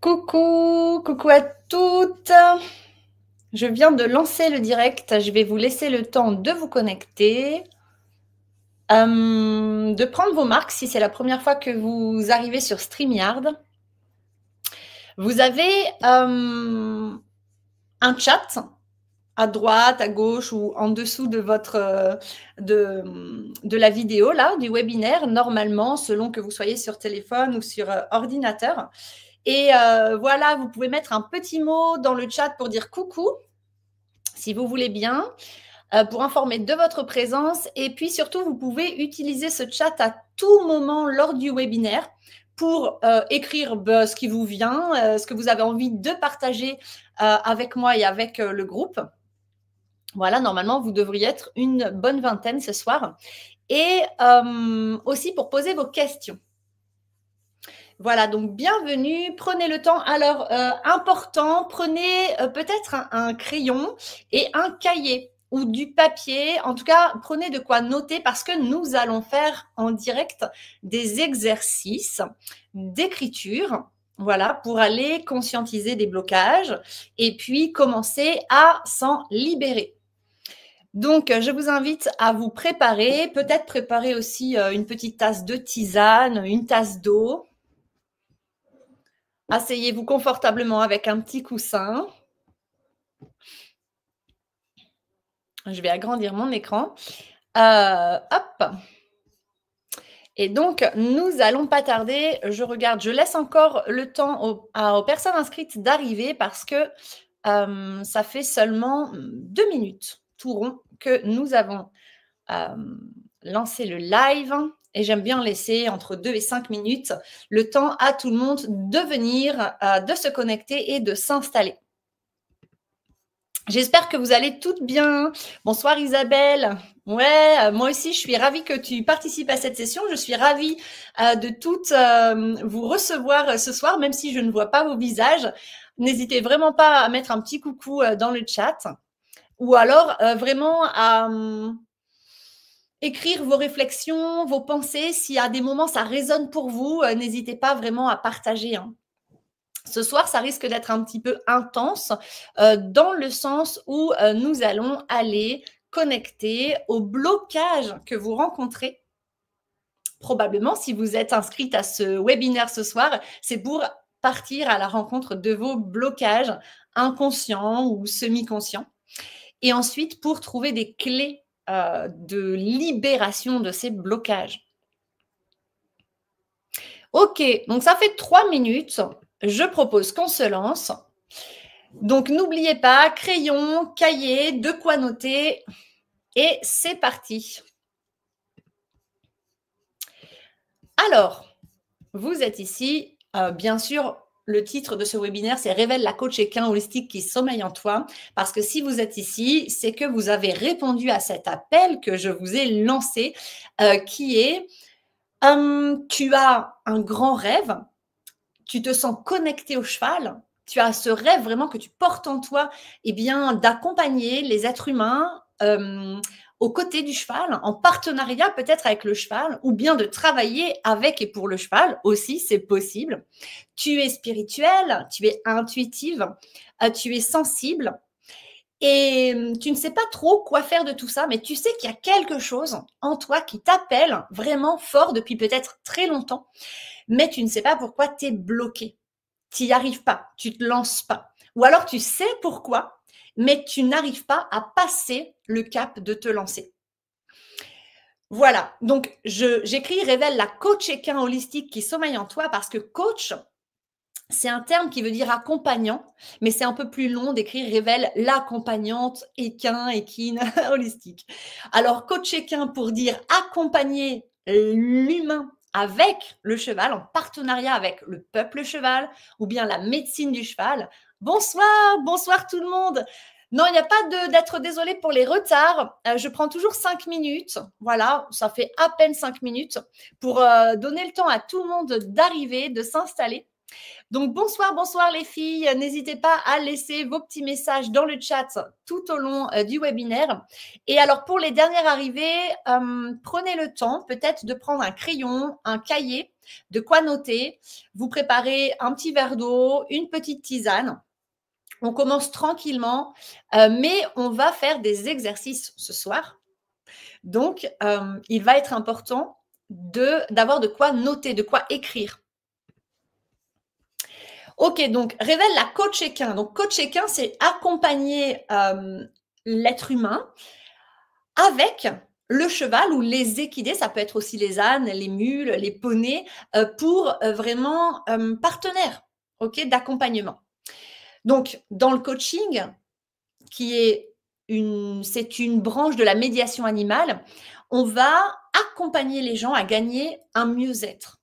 Coucou, coucou à toutes. Je viens de lancer le direct. Je vais vous laisser le temps de vous connecter, de prendre vos marques si c'est la première fois que vous arrivez sur StreamYard. Vous avez un chat à droite, à gauche ou en dessous de votre de la vidéo là, du webinaire, normalement, selon que vous soyez sur téléphone ou sur ordinateur. Et voilà, vous pouvez mettre un petit mot dans le chat pour dire coucou, si vous voulez bien, pour informer de votre présence. Et puis surtout, vous pouvez utiliser ce chat à tout moment lors du webinaire pour écrire ce qui vous vient, ce que vous avez envie de partager avec moi et avec le groupe. Voilà, normalement, vous devriez être une bonne vingtaine ce soir. Et aussi pour poser vos questions. Voilà, donc bienvenue, prenez le temps. Alors, important, prenez peut-être un crayon et un cahier ou du papier. En tout cas, prenez de quoi noter parce que nous allons faire en direct des exercices d'écriture, voilà, pour aller conscientiser des blocages et puis commencer à s'en libérer. Donc, je vous invite à vous préparer, peut-être préparer aussi une petite tasse de tisane, une tasse d'eau. Asseyez-vous confortablement avec un petit coussin. Je vais agrandir mon écran. Hop. Et donc, nous allons pas tarder. Je regarde, je laisse encore le temps aux personnes inscrites d'arriver parce que ça fait seulement 2 minutes tout rond que nous avons lancé le live. Et j'aime bien laisser entre 2 et 5 minutes le temps à tout le monde de venir, de se connecter et de s'installer. J'espère que vous allez toutes bien. Bonsoir Isabelle. Ouais, moi aussi, je suis ravie que tu participes à cette session. Je suis ravie de toutes vous recevoir ce soir, même si je ne vois pas vos visages. N'hésitez vraiment pas à mettre un petit coucou dans le chat ou alors vraiment à écrire vos réflexions, vos pensées. S'il y a des moments, ça résonne pour vous, n'hésitez pas vraiment à partager. Ce soir, ça risque d'être un petit peu intense dans le sens où nous allons aller connecter au blocage que vous rencontrez. Probablement, si vous êtes inscrite à ce webinaire ce soir, c'est pour partir à la rencontre de vos blocages inconscients ou semi-conscients. Et ensuite, pour trouver des clés de libération de ces blocages. Ok, donc ça fait 3 minutes. Je propose qu'on se lance. Donc, n'oubliez pas, crayon, cahier, de quoi noter. Et c'est parti. Alors, vous êtes ici. Bien sûr, le titre de ce webinaire, c'est « Révèle la coach équin holistique qui sommeille en toi ». Parce que si vous êtes ici, c'est que vous avez répondu à cet appel que je vous ai lancé, qui est tu as un grand rêve, tu te sens connecté au cheval, tu as ce rêve vraiment que tu portes en toi, eh bien, d'accompagner les êtres humains aux côtés du cheval, en partenariat peut-être avec le cheval, ou bien de travailler avec et pour le cheval aussi, c'est possible. Tu es spirituel, tu es intuitive, tu es sensible, et tu ne sais pas trop quoi faire de tout ça, mais tu sais qu'il y a quelque chose en toi qui t'appelle vraiment fort depuis peut-être très longtemps, mais tu ne sais pas pourquoi tu es bloqué. Tu n'y arrives pas, tu ne te lances pas. Ou alors tu sais pourquoi, mais tu n'arrives pas à passer le cap de te lancer. Voilà, donc j'écris « Révèle la coach équin holistique qui sommeille en toi » parce que coach, c'est un terme qui veut dire accompagnant, mais c'est un peu plus long d'écrire « Révèle l'accompagnante équin, équine, holistique ». Alors, coach équin pour dire accompagner l'humain avec le cheval, en partenariat avec le peuple cheval ou bien la médecine du cheval. Bonsoir, bonsoir tout le monde. Non, il n'y a pas d'être désolé pour les retards. Je prends toujours 5 minutes. Voilà, ça fait à peine 5 minutes pour donner le temps à tout le monde d'arriver, de s'installer. Donc, bonsoir, bonsoir les filles. N'hésitez pas à laisser vos petits messages dans le chat tout au long du webinaire. Et alors, pour les dernières arrivées, prenez le temps peut-être de prendre un crayon, un cahier De quoi noter. Vous préparez un petit verre d'eau, une petite tisane. On commence tranquillement, mais on va faire des exercices ce soir. Donc, il va être important d'avoir de quoi noter, de quoi écrire. Ok, donc révèle la coach équin. Donc, coach équin, c'est accompagner l'être humain avec le cheval ou les équidés, ça peut être aussi les ânes, les mules, les poneys, pour vraiment partenaire, ok, d'accompagnement. Donc, dans le coaching, c'est une branche de la médiation animale, on va accompagner les gens à gagner un mieux-être.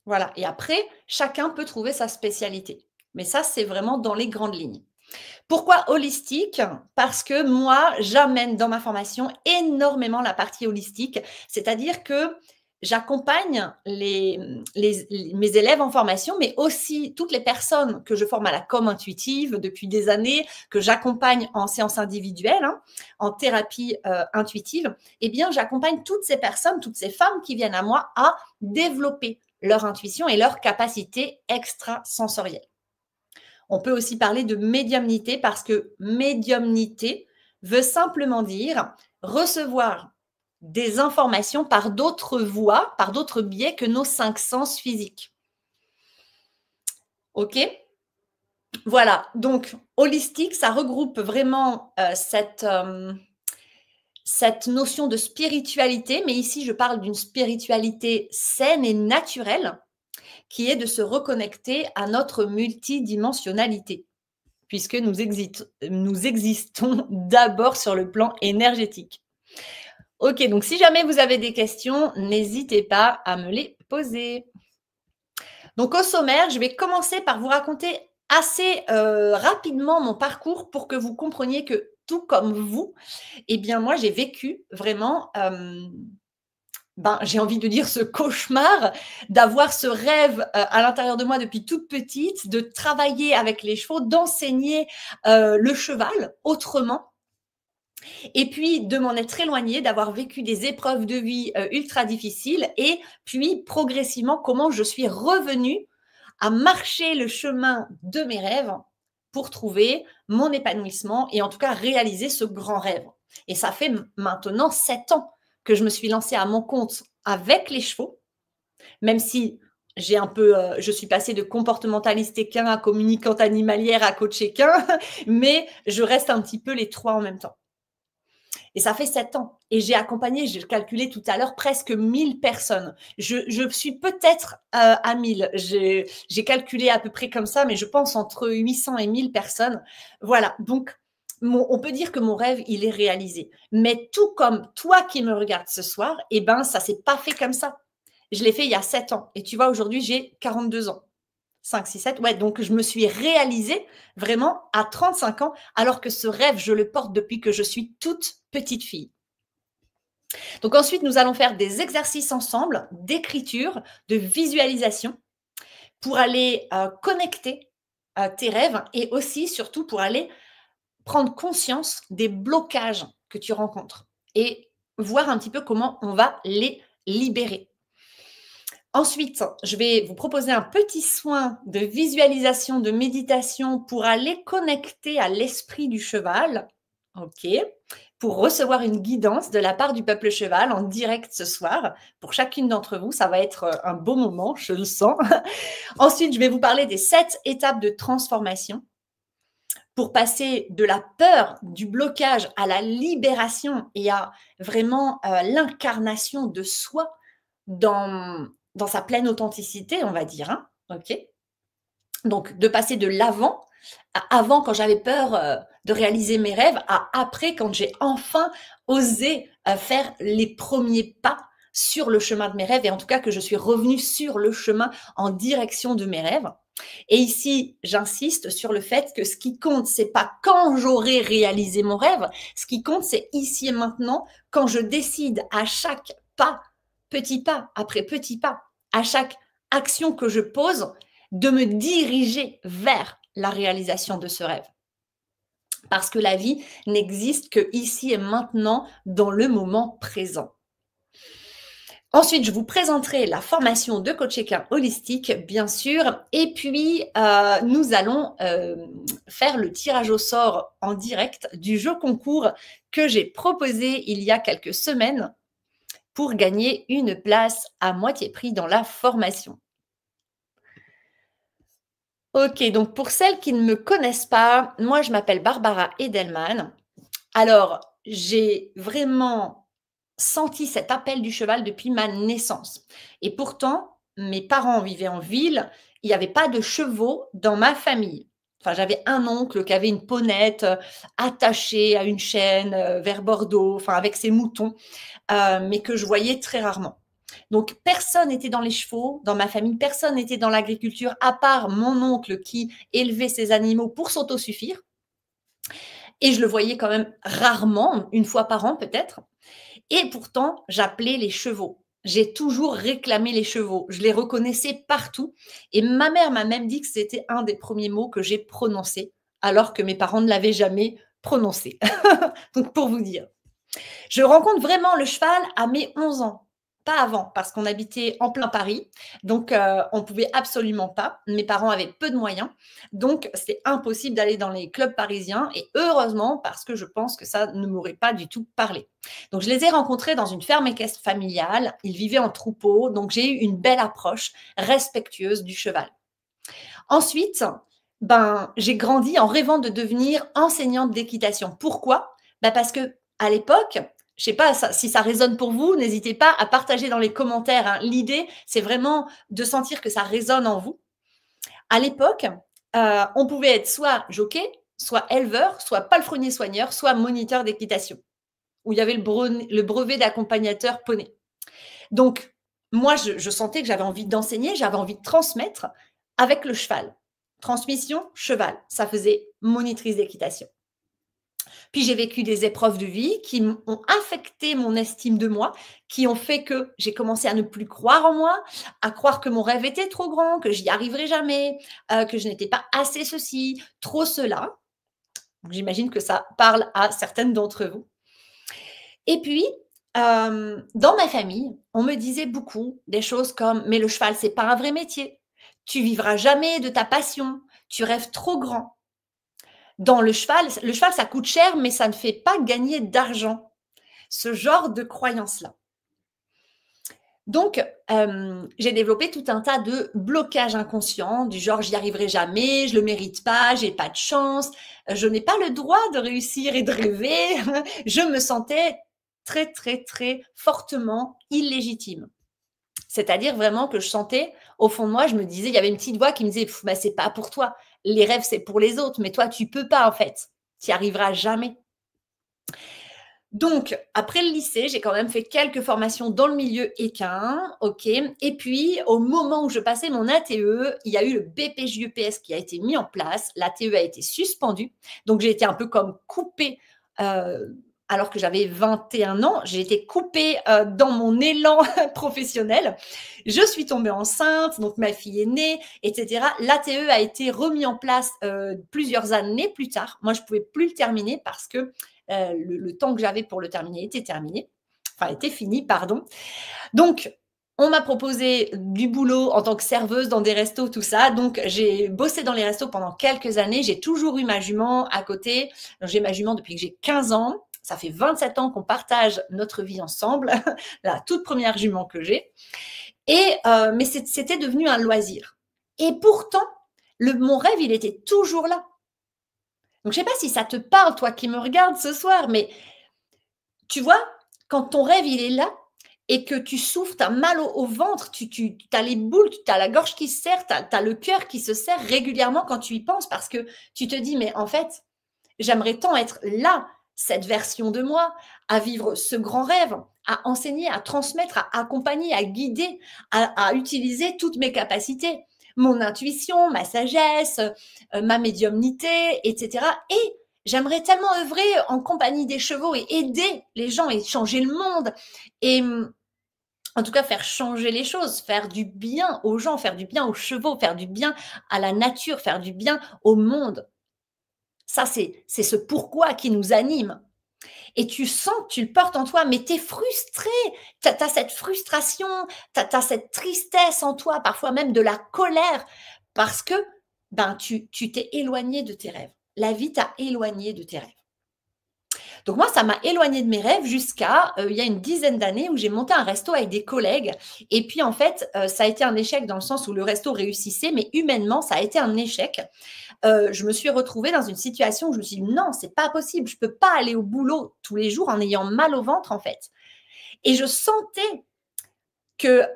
Voilà. Et après, chacun peut trouver sa spécialité. Mais ça, c'est vraiment dans les grandes lignes. Pourquoi holistique? Parce que moi, j'amène dans ma formation énormément la partie holistique, c'est-à-dire que j'accompagne mes élèves en formation, mais aussi toutes les personnes que je forme à la com intuitive depuis des années, que j'accompagne en séance individuelle, en thérapie intuitive. Eh bien, j'accompagne toutes ces personnes, toutes ces femmes qui viennent à moi à développer leur intuition et leur capacité extrasensorielle. On peut aussi parler de médiumnité parce que médiumnité veut simplement dire recevoir des informations par d'autres voies, par d'autres biais que nos 5 sens physiques. Ok? Voilà, donc holistique, ça regroupe vraiment cette notion de spiritualité, mais ici je parle d'une spiritualité saine et naturelle, qui est de se reconnecter à notre multidimensionnalité, puisque nous existons d'abord sur le plan énergétique. Ok, donc si jamais vous avez des questions, n'hésitez pas à me les poser. Donc au sommaire, je vais commencer par vous raconter assez rapidement mon parcours pour que vous compreniez que tout comme vous, eh bien moi j'ai vécu vraiment j'ai envie de dire ce cauchemar d'avoir ce rêve à l'intérieur de moi depuis toute petite, de travailler avec les chevaux, d'enseigner le cheval autrement, et puis de m'en être éloignée, d'avoir vécu des épreuves de vie ultra difficiles, et puis progressivement comment je suis revenue à marcher le chemin de mes rêves pour trouver mon épanouissement et en tout cas réaliser ce grand rêve. Et ça fait maintenant 7 ans que je me suis lancée à mon compte avec les chevaux, même si je suis passée de comportementaliste équin à communicante animalière à coach équin, mais je reste un petit peu les 3 en même temps. Et ça fait 7 ans. Et j'ai accompagné, j'ai calculé tout à l'heure, presque 1000 personnes. Je suis peut-être à 1000. J'ai calculé à peu près comme ça, mais je pense entre 800 et 1000 personnes. Voilà, donc on peut dire que mon rêve, il est réalisé. Mais tout comme toi qui me regardes ce soir, eh ben, ça ne s'est pas fait comme ça. Je l'ai fait il y a 7 ans. Et tu vois, aujourd'hui, j'ai 42 ans. 5, 6, 7, ouais, donc je me suis réalisée vraiment à 35 ans, alors que ce rêve, je le porte depuis que je suis toute petite fille. Donc ensuite, nous allons faire des exercices ensemble d'écriture, de visualisation, pour aller connecter tes rêves et aussi, surtout, pour aller prendre conscience des blocages que tu rencontres et voir un petit peu comment on va les libérer. Ensuite, je vais vous proposer un petit soin de visualisation, de méditation pour aller connecter à l'esprit du cheval, ok, pour recevoir une guidance de la part du peuple cheval en direct ce soir. Pour chacune d'entre vous, ça va être un beau moment, je le sens. Ensuite, je vais vous parler des 7 étapes de transformation pour passer de la peur, du blocage à la libération et à vraiment l'incarnation de soi dans sa pleine authenticité, on va dire. Ok. Donc, de passer de l'avant à avant, quand j'avais peur de réaliser mes rêves, à après, quand j'ai enfin osé faire les premiers pas sur le chemin de mes rêves, et en tout cas que je suis revenue sur le chemin en direction de mes rêves. Et ici, j'insiste sur le fait que ce qui compte, c'est pas quand j'aurai réalisé mon rêve, ce qui compte, c'est ici et maintenant, quand je décide à chaque pas, petit pas après petit pas, à chaque action que je pose, de me diriger vers la réalisation de ce rêve. Parce que la vie n'existe que ici et maintenant, dans le moment présent. Ensuite, je vous présenterai la formation de coach équin holistique, bien sûr. Et puis, nous allons faire le tirage au sort en direct du jeu concours que j'ai proposé il y a quelques semaines pour gagner une place à moitié prix dans la formation. Ok, donc pour celles qui ne me connaissent pas, moi je m'appelle Barbara Edelman. Alors, j'ai vraiment senti cet appel du cheval depuis ma naissance. Et pourtant, mes parents vivaient en ville, il n'y avait pas de chevaux dans ma famille. Enfin, j'avais un oncle qui avait une ponette attachée à une chaîne vers Bordeaux, enfin avec ses moutons, mais que je voyais très rarement. Donc, personne n'était dans les chevaux dans ma famille, personne n'était dans l'agriculture, à part mon oncle qui élevait ses animaux pour s'autosuffire. Et je le voyais quand même rarement, une fois par an peut-être. Et pourtant, j'appelais les chevaux. J'ai toujours réclamé les chevaux. Je les reconnaissais partout. Et ma mère m'a même dit que c'était un des premiers mots que j'ai prononcé, alors que mes parents ne l'avaient jamais prononcé. Donc, pour vous dire. Je rencontre vraiment le cheval à mes 11 ans. Pas avant, parce qu'on habitait en plein Paris. Donc, on ne pouvait absolument pas. Mes parents avaient peu de moyens. Donc, c'est impossible d'aller dans les clubs parisiens. Et heureusement, parce que je pense que ça ne m'aurait pas du tout parlé. Donc, je les ai rencontrés dans une ferme équestre familiale. Ils vivaient en troupeau. Donc, j'ai eu une belle approche respectueuse du cheval. Ensuite, j'ai grandi en rêvant de devenir enseignante d'équitation. Pourquoi? Parce que à l'époque, je ne sais pas si ça résonne pour vous, n'hésitez pas à partager dans les commentaires, hein. L'idée, c'est vraiment de sentir que ça résonne en vous. À l'époque, on pouvait être soit jockey, soit éleveur, soit palefrenier-soigneur, soit moniteur d'équitation, où il y avait le brevet d'accompagnateur poney. Donc, moi, je sentais que j'avais envie d'enseigner, j'avais envie de transmettre avec le cheval. Transmission, cheval. Ça faisait monitrice d'équitation. Puis j'ai vécu des épreuves de vie qui ont affecté mon estime de moi, qui ont fait que j'ai commencé à ne plus croire en moi, à croire que mon rêve était trop grand, que j'y arriverais jamais, que je n'étais pas assez ceci, trop cela. J'imagine que ça parle à certaines d'entre vous. Et puis, dans ma famille, on me disait beaucoup des choses comme: «Mais le cheval, c'est pas un vrai métier. Tu vivras jamais de ta passion. Tu rêves trop grand». Dans le cheval, ça coûte cher, mais ça ne fait pas gagner d'argent. Ce genre de croyance-là. Donc, j'ai développé tout un tas de blocages inconscients, du genre: «J'y arriverai jamais, je le mérite pas, j'ai pas de chance, je n'ai pas le droit de réussir et de rêver». Je me sentais très, très, très fortement illégitime. C'est-à-dire vraiment que je sentais, au fond de moi, je me disais, il y avait une petite voix qui me disait: «C'est pas pour toi. Les rêves, c'est pour les autres, mais toi, tu peux pas en fait. Tu y arriveras jamais». Donc, après le lycée, j'ai quand même fait quelques formations dans le milieu équin, OK. Et puis, au moment où je passais mon ATE, il y a eu le BPJEPS qui a été mis en place. L'ATE a été suspendu. Donc, j'ai été un peu comme coupée, alors que j'avais 21 ans. J'ai été coupée dans mon élan professionnel. Je suis tombée enceinte, donc ma fille est née, etc. L'ATE a été remis en place plusieurs années plus tard. Moi, je ne pouvais plus le terminer parce que le temps que j'avais pour le terminer était terminé, enfin était fini, pardon. Donc, on m'a proposé du boulot en tant que serveuse dans des restos, tout ça. Donc, j'ai bossé dans les restos pendant quelques années. J'ai toujours eu ma jument à côté. J'ai ma jument depuis que j'ai 15 ans. Ça fait 27 ans qu'on partage notre vie ensemble. La toute première jument que j'ai. Mais c'était devenu un loisir. Et pourtant, mon rêve, il était toujours là. Donc, je ne sais pas si ça te parle, toi qui me regardes ce soir, mais tu vois, quand ton rêve, il est là et que tu souffres, tu as mal au ventre, tu as les boules, tu as la gorge qui se serre, tu as le cœur qui se serre régulièrement quand tu y penses parce que tu te dis, mais en fait, j'aimerais tant être là, cette version de moi, à vivre ce grand rêve, à enseigner, à transmettre, à accompagner, à guider, à utiliser toutes mes capacités, mon intuition, ma sagesse, ma médiumnité, etc. Et j'aimerais tellement œuvrer en compagnie des chevaux et aider les gens et changer le monde. Et en tout cas, faire changer les choses, faire du bien aux gens, faire du bien aux chevaux, faire du bien à la nature, faire du bien au monde. Ça, c'est ce pourquoi qui nous anime. et tu sens que tu le portes en toi, mais tu es frustré, tu as cette frustration, tu as cette tristesse en toi, parfois même de la colère, parce que ben, tu t'es éloigné de tes rêves. La vie t'a éloigné de tes rêves. Donc moi, ça m'a éloignée de mes rêves jusqu'à il y a une dizaine d'années où j'ai monté un resto avec des collègues. Et puis en fait, ça a été un échec dans le sens où le resto réussissait, mais humainement, ça a été un échec. Je me suis retrouvée dans une situation où je me suis dit non, c'est pas possible, je peux pas aller au boulot tous les jours en ayant mal au ventre en fait. Et je sentais que,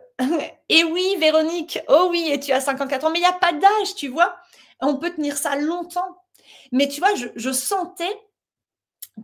et oui, Véronique, oh oui, et tu as 54 ans, mais il n'y a pas d'âge, tu vois. On peut tenir ça longtemps. Mais tu vois, je sentais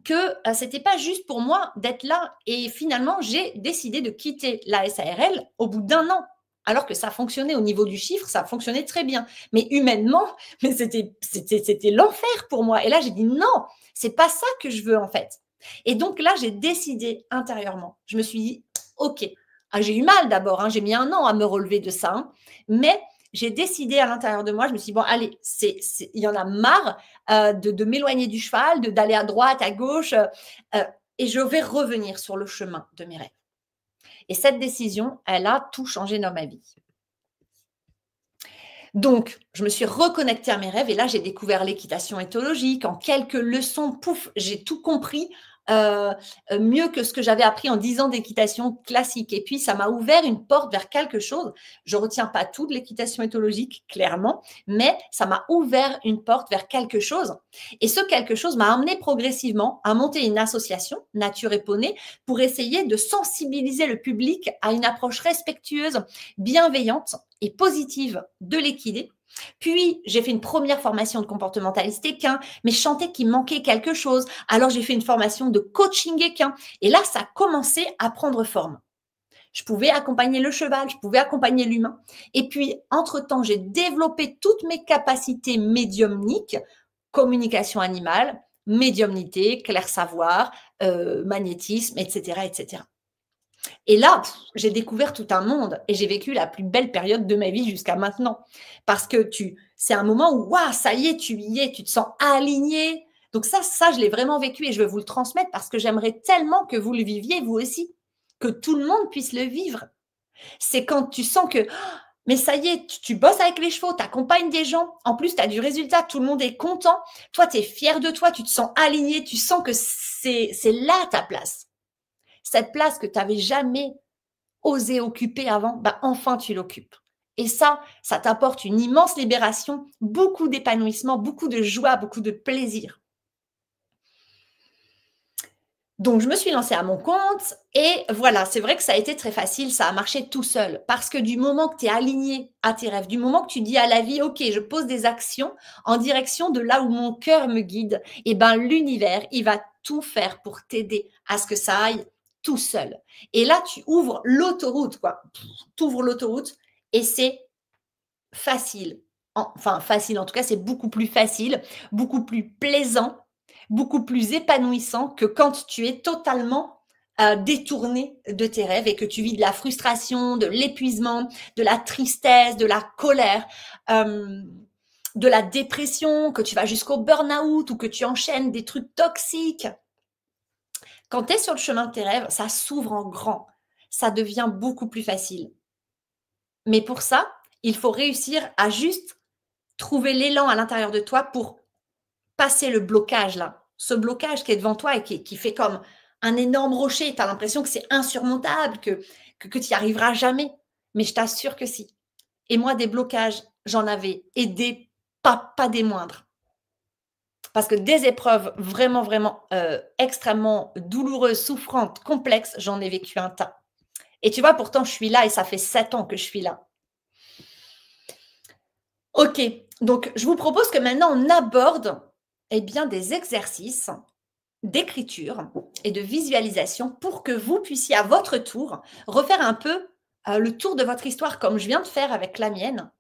que c'était pas juste pour moi d'être là. Et finalement, j'ai décidé de quitter la SARL au bout d'un an. Alors que ça fonctionnait au niveau du chiffre, ça fonctionnait très bien. Mais humainement, mais c'était l'enfer pour moi. Et là, j'ai dit non, c'est pas ça que je veux en fait. Et donc là, j'ai décidé intérieurement. Je me suis dit, OK. Ah, j'ai eu mal d'abord, hein, j'ai mis un an à me relever de ça. Hein, mais j'ai décidé à l'intérieur de moi, je me suis dit, bon, allez, il y en a marre de m'éloigner du cheval, d'aller à droite, à gauche, et je vais revenir sur le chemin de mes rêves. Et cette décision, elle a tout changé dans ma vie. Donc, je me suis reconnectée à mes rêves et là, j'ai découvert l'équitation éthologique. En quelques leçons, pouf, j'ai tout compris. Mieux que ce que j'avais appris en 10 ans d'équitation classique. Et puis, ça m'a ouvert une porte vers quelque chose. Je ne retiens pas tout de l'équitation éthologique, clairement, mais ça m'a ouvert une porte vers quelque chose. Et ce quelque chose m'a amené progressivement à monter une association, Nature et Poney, pour essayer de sensibiliser le public à une approche respectueuse, bienveillante et positive de l'équidé. Puis, j'ai fait une première formation de comportementaliste équin, mais je sentais qu'il manquait quelque chose. Alors, j'ai fait une formation de coaching équin. Et là, ça a commencé à prendre forme. Je pouvais accompagner le cheval, je pouvais accompagner l'humain. Et puis, entre-temps, j'ai développé toutes mes capacités médiumniques, communication animale, médiumnité, clair savoir, magnétisme, etc., etc. Et là, j'ai découvert tout un monde et j'ai vécu la plus belle période de ma vie jusqu'à maintenant. Parce que c'est un moment où, waouh, ça y est, tu y es, tu te sens aligné. Donc ça, je l'ai vraiment vécu et je veux vous le transmettre parce que j'aimerais tellement que vous le viviez vous aussi, que tout le monde puisse le vivre. C'est quand tu sens que, mais ça y est, tu bosses avec les chevaux, tu accompagnes des gens, en plus, tu as du résultat, tout le monde est content, toi, tu es fier de toi, tu te sens aligné, tu sens que c'est là ta place. Cette place que tu n'avais jamais osé occuper avant, bah enfin tu l'occupes. Et ça t'apporte une immense libération, beaucoup d'épanouissement, beaucoup de joie, beaucoup de plaisir. Donc, je me suis lancée à mon compte et voilà, c'est vrai que ça a été très facile, ça a marché tout seul. Parce que du moment que tu es aligné à tes rêves, du moment que tu dis à la vie, OK, je pose des actions en direction de là où mon cœur me guide, et ben l'univers, il va tout faire pour t'aider à ce que ça aille tout seul. Et là, tu ouvres l'autoroute, quoi. Tu ouvres l'autoroute et c'est facile. Enfin, facile, en tout cas, c'est beaucoup plus facile, beaucoup plus plaisant, beaucoup plus épanouissant que quand tu es totalement détourné de tes rêves et que tu vis de la frustration, de l'épuisement, de la tristesse, de la colère, de la dépression, que tu vas jusqu'au burn-out ou que tu enchaînes des trucs toxiques. Quand tu es sur le chemin de tes rêves, ça s'ouvre en grand. Ça devient beaucoup plus facile. Mais pour ça, il faut réussir à juste trouver l'élan à l'intérieur de toi pour passer le blocage là. Ce blocage qui est devant toi et qui fait comme un énorme rocher. Tu as l'impression que c'est insurmontable, que tu n'y arriveras jamais. Mais je t'assure que si. Et moi, des blocages, j'en avais et pas des moindres. Parce que des épreuves vraiment, vraiment extrêmement douloureuses, souffrantes, complexes, j'en ai vécu un tas. Et tu vois, pourtant, je suis là et ça fait 7 ans que je suis là. OK, donc je vous propose que maintenant on aborde bien, des exercices d'écriture et de visualisation pour que vous puissiez à votre tour refaire un peu le tour de votre histoire comme je viens de faire avec la mienne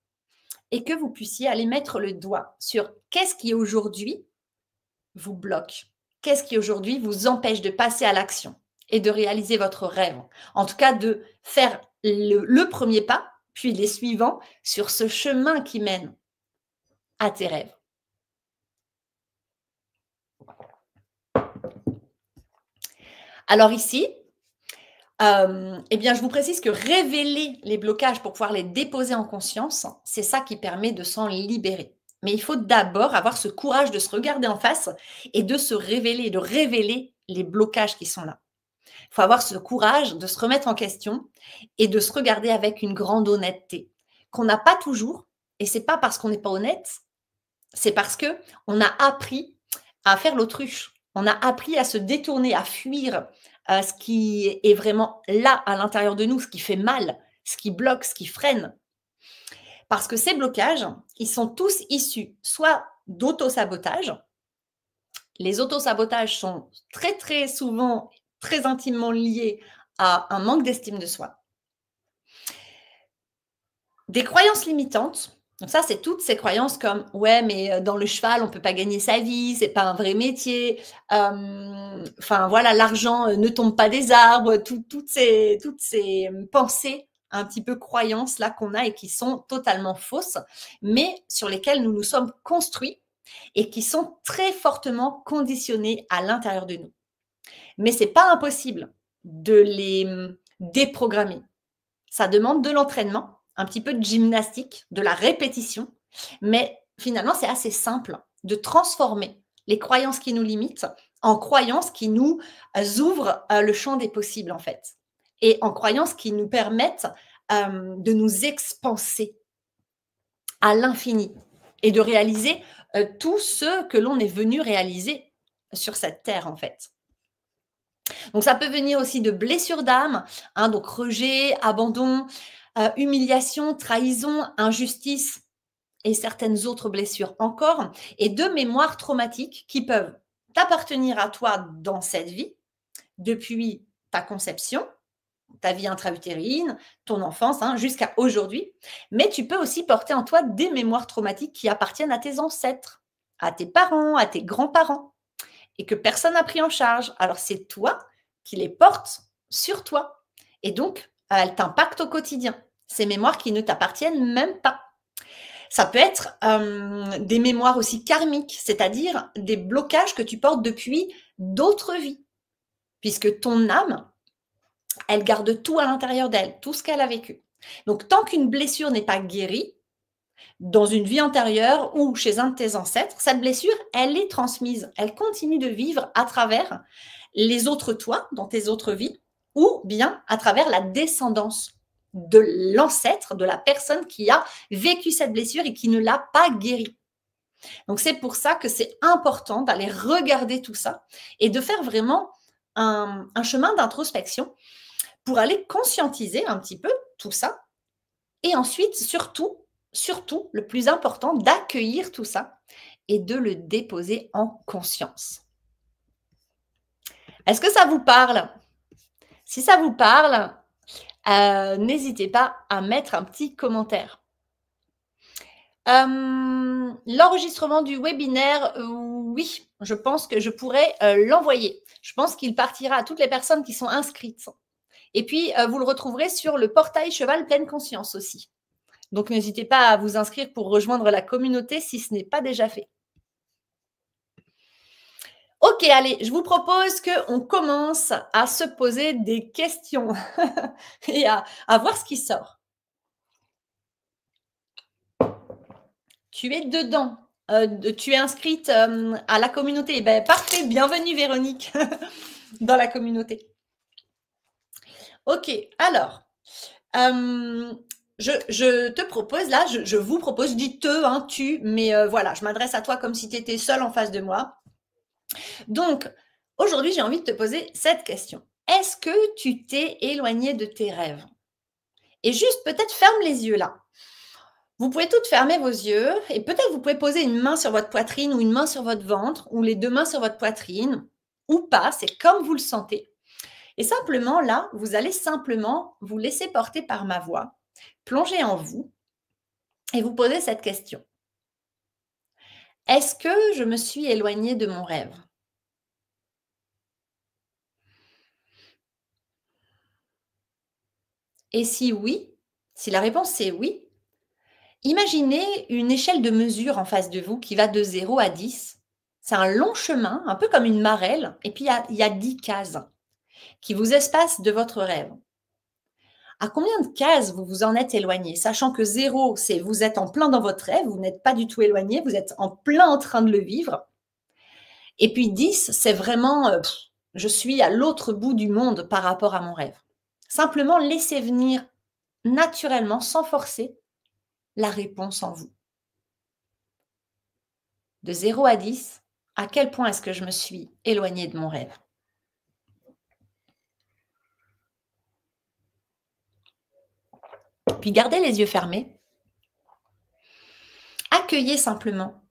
et que vous puissiez aller mettre le doigt sur qu'est-ce qui aujourd'hui vous bloque, qu'est-ce qui aujourd'hui vous empêche de passer à l'action et de réaliser votre rêve. En tout cas, de faire le premier pas, puis les suivants sur ce chemin qui mène à tes rêves. Alors ici, eh bien, je vous précise que révéler les blocages pour pouvoir les déposer en conscience, c'est ça qui permet de s'en libérer. Mais il faut d'abord avoir ce courage de se regarder en face et de se révéler, de révéler les blocages qui sont là. Il faut avoir ce courage de se remettre en question et de se regarder avec une grande honnêteté qu'on n'a pas toujours. Et c'est pas parce qu'on n'est pas honnête, c'est parce que on a appris à faire l'autruche. On a appris à se détourner, à fuir ce qui est vraiment là à l'intérieur de nous, ce qui fait mal, ce qui bloque, ce qui freine. Parce que ces blocages, ils sont tous issus soit d'auto-sabotage. Les autosabotages sont très, très souvent, très intimement liés à un manque d'estime de soi. Des croyances limitantes. Donc ça, c'est toutes ces croyances comme « ouais, mais dans le cheval, on ne peut pas gagner sa vie, c'est pas un vrai métier. Enfin voilà, l'argent ne tombe pas des arbres », toutes ces pensées, un petit peu croyances là qu'on a et qui sont totalement fausses, mais sur lesquelles nous nous sommes construits et qui sont très fortement conditionnées à l'intérieur de nous. Mais c'est pas impossible de les déprogrammer. Ça demande de l'entraînement, un petit peu de gymnastique, de la répétition, mais finalement, c'est assez simple de transformer les croyances qui nous limitent en croyances qui nous ouvrent le champ des possibles, en fait, et en croyances qui nous permettent de nous expanser à l'infini et de réaliser tout ce que l'on est venu réaliser sur cette terre, en fait. Donc, ça peut venir aussi de blessures d'âme, hein, donc rejet, abandon, humiliation, trahison, injustice et certaines autres blessures encore, et de mémoires traumatiques qui peuvent t'appartenir à toi dans cette vie, depuis ta conception, ta vie intra-utérine, ton enfance, hein, jusqu'à aujourd'hui. Mais tu peux aussi porter en toi des mémoires traumatiques qui appartiennent à tes ancêtres, à tes parents, à tes grands-parents, et que personne n'a pris en charge. Alors, c'est toi qui les portes sur toi. Et donc, elles t'impactent au quotidien. Ces mémoires qui ne t'appartiennent même pas. Ça peut être des mémoires aussi karmiques, c'est-à-dire des blocages que tu portes depuis d'autres vies. Puisque ton âme, elle garde tout à l'intérieur d'elle, tout ce qu'elle a vécu. Donc, tant qu'une blessure n'est pas guérie, dans une vie antérieure ou chez un de tes ancêtres, cette blessure, elle est transmise. Elle continue de vivre à travers les autres toi, dans tes autres vies, ou bien à travers la descendance de l'ancêtre, de la personne qui a vécu cette blessure et qui ne l'a pas guérie. Donc, c'est pour ça que c'est important d'aller regarder tout ça et de faire vraiment un chemin d'introspection pour aller conscientiser un petit peu tout ça. Et ensuite, surtout, le plus important, d'accueillir tout ça et de le déposer en conscience. Est-ce que ça vous parle? Si ça vous parle, n'hésitez pas à mettre un petit commentaire. L'enregistrement du webinaire, oui, je pense que je pourrais l'envoyer. Je pense qu'il partira à toutes les personnes qui sont inscrites. Et puis, vous le retrouverez sur le portail Cheval Pleine Conscience aussi. Donc, n'hésitez pas à vous inscrire pour rejoindre la communauté si ce n'est pas déjà fait. Ok, allez, je vous propose qu'on commence à se poser des questions et à voir ce qui sort. Tu es dedans, tu es inscrite à la communauté. Eh ben, parfait, bienvenue Véronique dans la communauté. Ok, alors, je te propose là, je vous propose, je dis te, hein, tu, mais voilà, je m'adresse à toi comme si tu étais seule en face de moi. Donc, aujourd'hui, j'ai envie de te poser cette question. Est-ce que tu t'es éloigné de tes rêves? Et juste, peut-être ferme les yeux là. Vous pouvez toutes fermer vos yeux et peut-être vous pouvez poser une main sur votre poitrine ou une main sur votre ventre ou les deux mains sur votre poitrine ou pas, c'est comme vous le sentez. Et simplement là, vous allez simplement vous laisser porter par ma voix, plonger en vous et vous poser cette question. Est-ce que je me suis éloignée de mon rêve? Et si oui, si la réponse c'est oui, imaginez une échelle de mesure en face de vous qui va de 0 à 10. C'est un long chemin, un peu comme une marelle, et puis il y a 10 cases. qui vous espace de votre rêve. À combien de cases vous vous en êtes éloigné? Sachant que 0, c'est vous êtes en plein dans votre rêve, vous n'êtes pas du tout éloigné, vous êtes en plein en train de le vivre. Et puis 10, c'est vraiment, je suis à l'autre bout du monde par rapport à mon rêve. Simplement laissez venir naturellement, sans forcer, la réponse en vous. De 0 à 10, à quel point est-ce que je me suis éloignée de mon rêve? Puis gardez les yeux fermés. Accueillez simplement,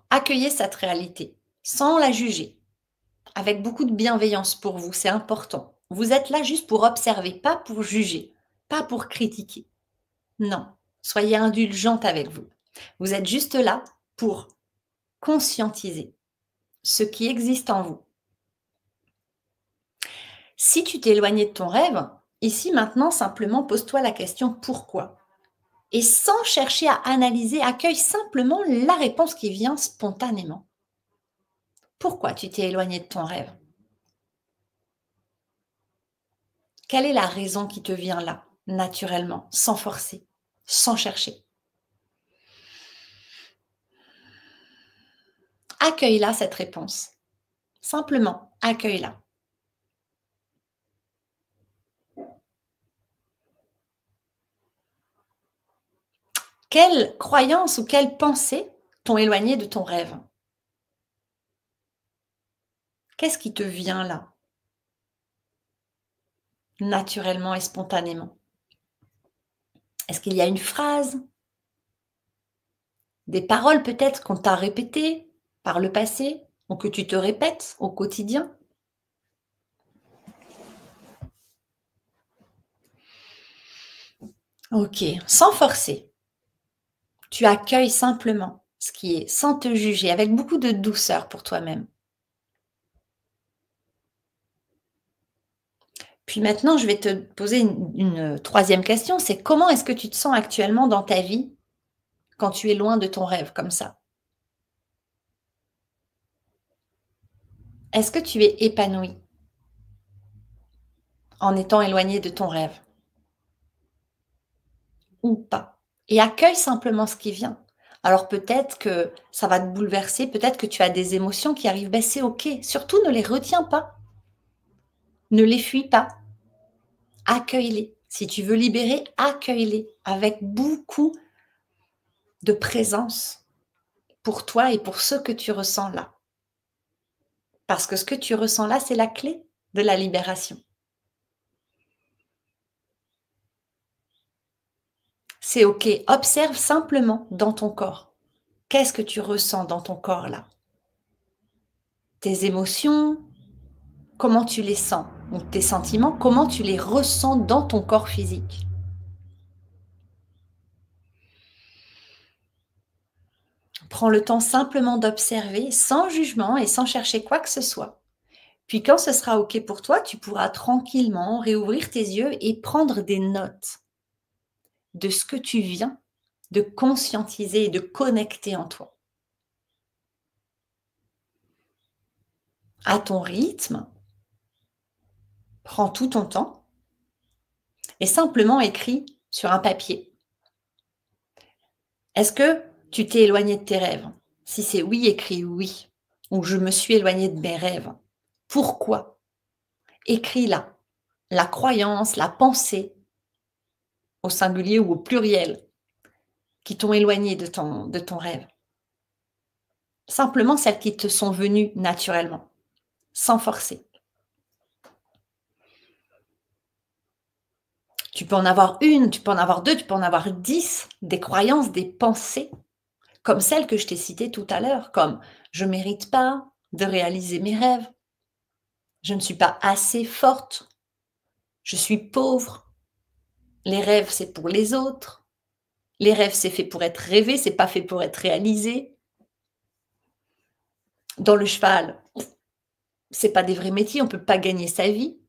accueillez cette réalité, sans la juger, avec beaucoup de bienveillance pour vous, c'est important. Vous êtes là juste pour observer, pas pour juger, pas pour critiquer. Non, soyez indulgente avec vous. Vous êtes juste là pour conscientiser ce qui existe en vous. Si tu t'es éloigné de ton rêve, ici maintenant, simplement pose-toi la question pourquoi? Et sans chercher à analyser, accueille simplement la réponse qui vient spontanément. Pourquoi tu t'es éloigné de ton rêve? Quelle est la raison qui te vient là, naturellement, sans forcer, sans chercher? Accueille-la, cette réponse. Simplement, accueille-la. Quelles croyances ou quelles pensées t'ont éloigné de ton rêve? Qu'est-ce qui te vient là, naturellement et spontanément? Est-ce qu'il y a une phrase? Des paroles peut-être qu'on t'a répétées par le passé ou que tu te répètes au quotidien? OK, sans forcer. Tu accueilles simplement ce qui est, sans te juger, avec beaucoup de douceur pour toi-même. Puis maintenant, je vais te poser une troisième question, c'est comment est-ce que tu te sens actuellement dans ta vie quand tu es loin de ton rêve comme ça? Est-ce que tu es épanoui en étant éloigné de ton rêve ou pas? Et accueille simplement ce qui vient. Alors peut-être que ça va te bouleverser, peut-être que tu as des émotions qui arrivent, ben c'est OK. Surtout ne les retiens pas, ne les fuis pas, accueille-les. Si tu veux libérer, accueille-les avec beaucoup de présence pour toi et pour ce que tu ressens là. Parce que ce que tu ressens là, c'est la clé de la libération. C'est OK. Observe simplement dans ton corps. Qu'est-ce que tu ressens dans ton corps là? Tes émotions, comment tu les sens? Ou tes sentiments, comment tu les ressens dans ton corps physique? Prends le temps simplement d'observer sans jugement et sans chercher quoi que ce soit. Puis quand ce sera OK pour toi, tu pourras tranquillement réouvrir tes yeux et prendre des notes de ce que tu viens de conscientiser et de connecter en toi. À ton rythme, prends tout ton temps et simplement écris sur un papier. Est-ce que tu t'es éloigné de tes rêves? Si c'est oui, écris oui. Ou je me suis éloigné de mes rêves. Pourquoi? Écris là la croyance, la pensée, au singulier ou au pluriel, qui t'ont éloigné de ton rêve. Simplement celles qui te sont venues naturellement, sans forcer. Tu peux en avoir une, tu peux en avoir deux, tu peux en avoir 10, des croyances, des pensées, comme celles que je t'ai citées tout à l'heure, comme je ne mérite pas de réaliser mes rêves, je ne suis pas assez forte, je suis pauvre, les rêves c'est pour les autres, les rêves c'est fait pour être rêvé, c'est pas fait pour être réalisé. Dans le cheval, c'est pas des vrais métiers, on peut pas gagner sa vie.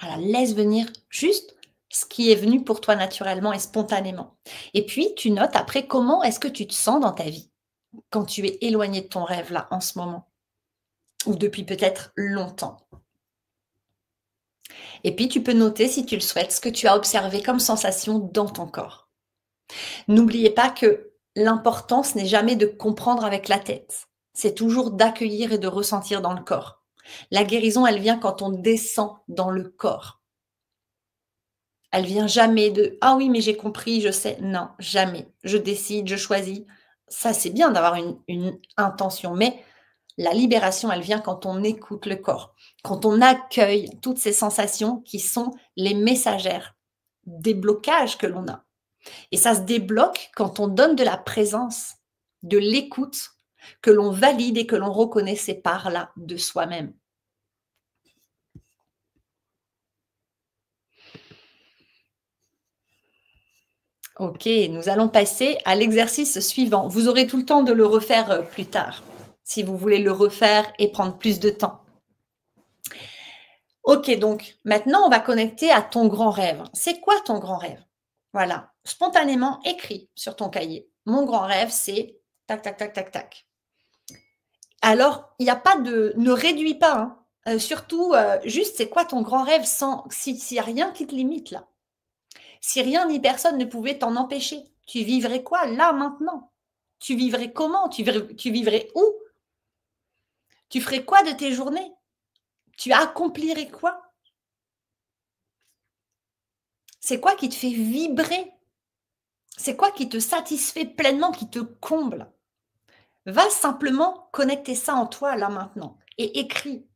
Voilà, laisse venir juste ce qui est venu pour toi naturellement et spontanément. Et puis, tu notes après comment est-ce que tu te sens dans ta vie quand tu es éloigné de ton rêve là en ce moment ou depuis peut-être longtemps. Et puis, tu peux noter, si tu le souhaites, ce que tu as observé comme sensation dans ton corps. N'oubliez pas que l'important, ce n'est jamais de comprendre avec la tête. C'est toujours d'accueillir et de ressentir dans le corps. La guérison, elle vient quand on descend dans le corps. Elle vient jamais de: «Ah oui, mais j'ai compris, je sais». Non, jamais. Je décide, je choisis. Ça, c'est bien d'avoir une intention, mais la libération, elle vient quand on écoute le corps, quand on accueille toutes ces sensations qui sont les messagères des blocages que l'on a. Et ça se débloque quand on donne de la présence, de l'écoute, que l'on valide et que l'on reconnaît ces parts-là de soi-même. OK, nous allons passer à l'exercice suivant. Vous aurez tout le temps de le refaire, plus tard, si vous voulez le refaire et prendre plus de temps. OK, donc maintenant on va connecter à ton grand rêve. C'est quoi ton grand rêve? Voilà, spontanément écris sur ton cahier. Mon grand rêve, c'est tac, tac, tac, tac, tac. Alors, il y a pas de ne réduis pas, hein, surtout, juste c'est quoi ton grand rêve sans s'il y a rien qui te limite là. Si rien ni personne ne pouvait t'en empêcher, tu vivrais quoi là, maintenant? Tu vivrais comment? Tu vivrais où? Tu ferais quoi de tes journées? Tu accomplirais quoi? C'est quoi qui te fait vibrer? C'est quoi qui te satisfait pleinement, qui te comble? Va simplement connecter ça en toi là, maintenant et écris.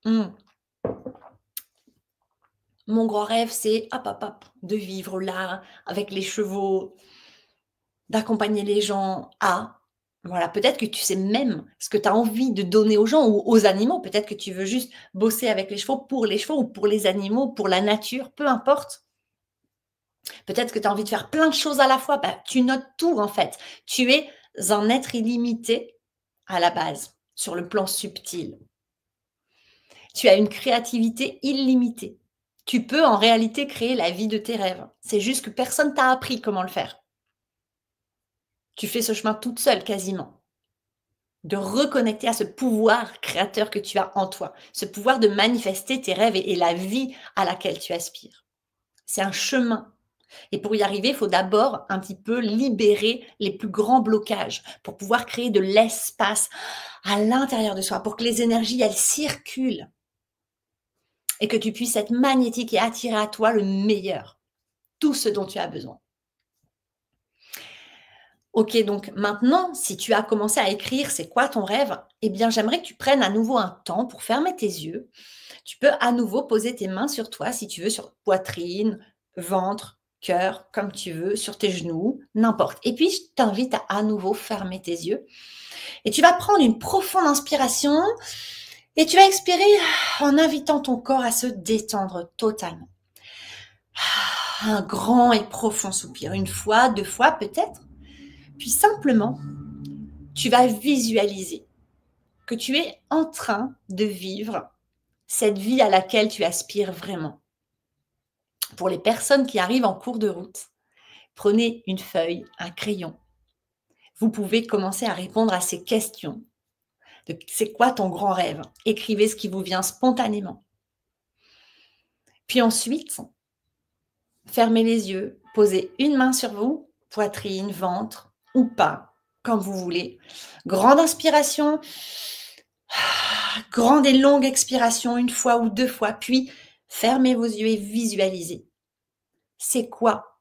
Mmh. Mon grand rêve, c'est hop, hop, hop, de vivre là, avec les chevaux, d'accompagner les gens à voilà, peut-être que tu sais même ce que tu as envie de donner aux gens ou aux animaux. Peut-être que tu veux juste bosser avec les chevaux ou pour les animaux, pour la nature, peu importe. Peut-être que tu as envie de faire plein de choses à la fois. Bah, tu notes tout en fait. Tu es un être illimité à la base, sur le plan subtil. Tu as une créativité illimitée. Tu peux en réalité créer la vie de tes rêves. C'est juste que personne t'a appris comment le faire. Tu fais ce chemin toute seule quasiment. De reconnecter à ce pouvoir créateur que tu as en toi, ce pouvoir de manifester tes rêves et la vie à laquelle tu aspires. C'est un chemin. Et pour y arriver, il faut d'abord un petit peu libérer les plus grands blocages pour pouvoir créer de l'espace à l'intérieur de soi, pour que les énergies, elles circulent et que tu puisses être magnétique et attirer à toi le meilleur, tout ce dont tu as besoin. OK, donc maintenant, si tu as commencé à écrire c'est quoi ton rêve, eh bien, j'aimerais que tu prennes à nouveau un temps pour fermer tes yeux. Tu peux à nouveau poser tes mains sur toi, si tu veux, sur poitrine, ventre, cœur, comme tu veux, sur tes genoux, n'importe. Et puis, je t'invite à nouveau fermer tes yeux. Et tu vas prendre une profonde inspiration et tu vas expirer en invitant ton corps à se détendre totalement. Un grand et profond soupir, une fois, deux fois peut-être. Puis simplement, tu vas visualiser que tu es en train de vivre cette vie à laquelle tu aspires vraiment. Pour les personnes qui arrivent en cours de route, prenez une feuille, un crayon. Vous pouvez commencer à répondre à ces questions. C'est quoi ton grand rêve? Écrivez ce qui vous vient spontanément. Puis ensuite, fermez les yeux, posez une main sur vous, poitrine, ventre ou pas, comme vous voulez. Grande inspiration, grande et longue expiration, une fois ou deux fois, puis fermez vos yeux et visualisez. C'est quoi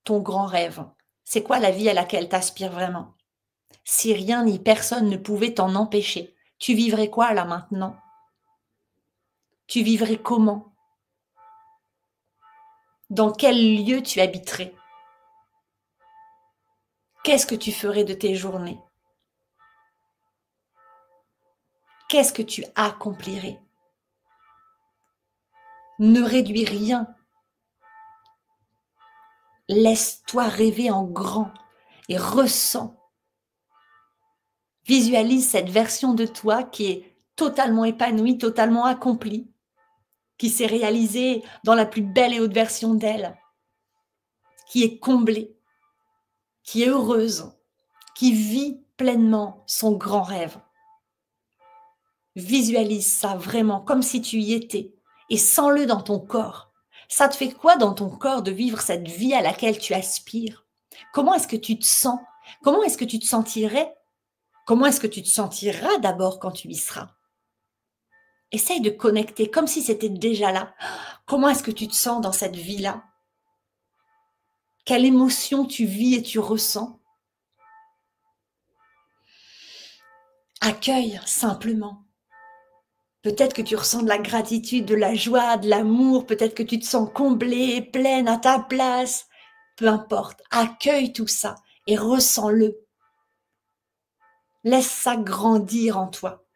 ton grand rêve? C'est quoi la vie à laquelle tu aspires vraiment? Si rien ni personne ne pouvait t'en empêcher, tu vivrais quoi là maintenant? Tu vivrais comment? Dans quel lieu tu habiterais? Qu'est-ce que tu ferais de tes journées? Qu'est-ce que tu accomplirais? Ne réduis rien. Laisse-toi rêver en grand et ressens. Visualise cette version de toi qui est totalement épanouie, totalement accomplie, qui s'est réalisée dans la plus belle et haute version d'elle, qui est comblée, qui est heureuse, qui vit pleinement son grand rêve. Visualise ça vraiment comme si tu y étais et sens-le dans ton corps. Ça te fait quoi dans ton corps de vivre cette vie à laquelle tu aspires? Comment est-ce que tu te sens? Comment est-ce que tu te sentirais? Comment est-ce que tu te sentiras d'abord quand tu y seras? Essaye de connecter comme si c'était déjà là. Comment est-ce que tu te sens dans cette vie-là? Quelle émotion tu vis et tu ressens? Accueille simplement. Peut-être que tu ressens de la gratitude, de la joie, de l'amour, peut-être que tu te sens comblée, pleine à ta place. Peu importe, accueille tout ça et ressens-le. Laisse ça grandir en toi.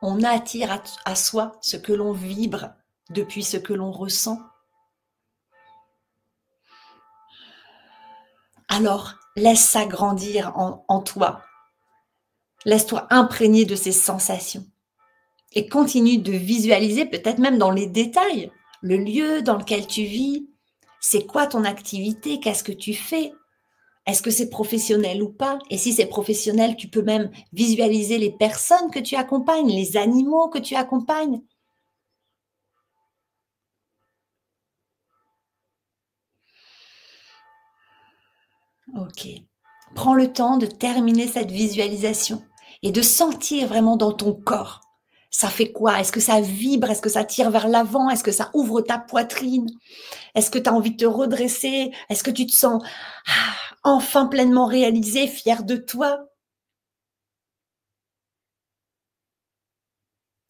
On attire à soi ce que l'on vibre depuis ce que l'on ressent. Alors, laisse ça grandir en toi. Laisse-toi imprégner de ces sensations. Et continue de visualiser, peut-être même dans les détails, le lieu dans lequel tu vis. C'est quoi ton activité? Qu'est-ce que tu fais? Est-ce que c'est professionnel ou pas? Et si c'est professionnel, tu peux même visualiser les personnes que tu accompagnes, les animaux que tu accompagnes. Ok. Prends le temps de terminer cette visualisation et de sentir vraiment dans ton corps. Ça fait quoi? Est-ce que ça vibre? Est-ce que ça tire vers l'avant? Est-ce que ça ouvre ta poitrine? Est-ce que tu as envie de te redresser? Est-ce que tu te sens enfin pleinement réalisé, fier de toi?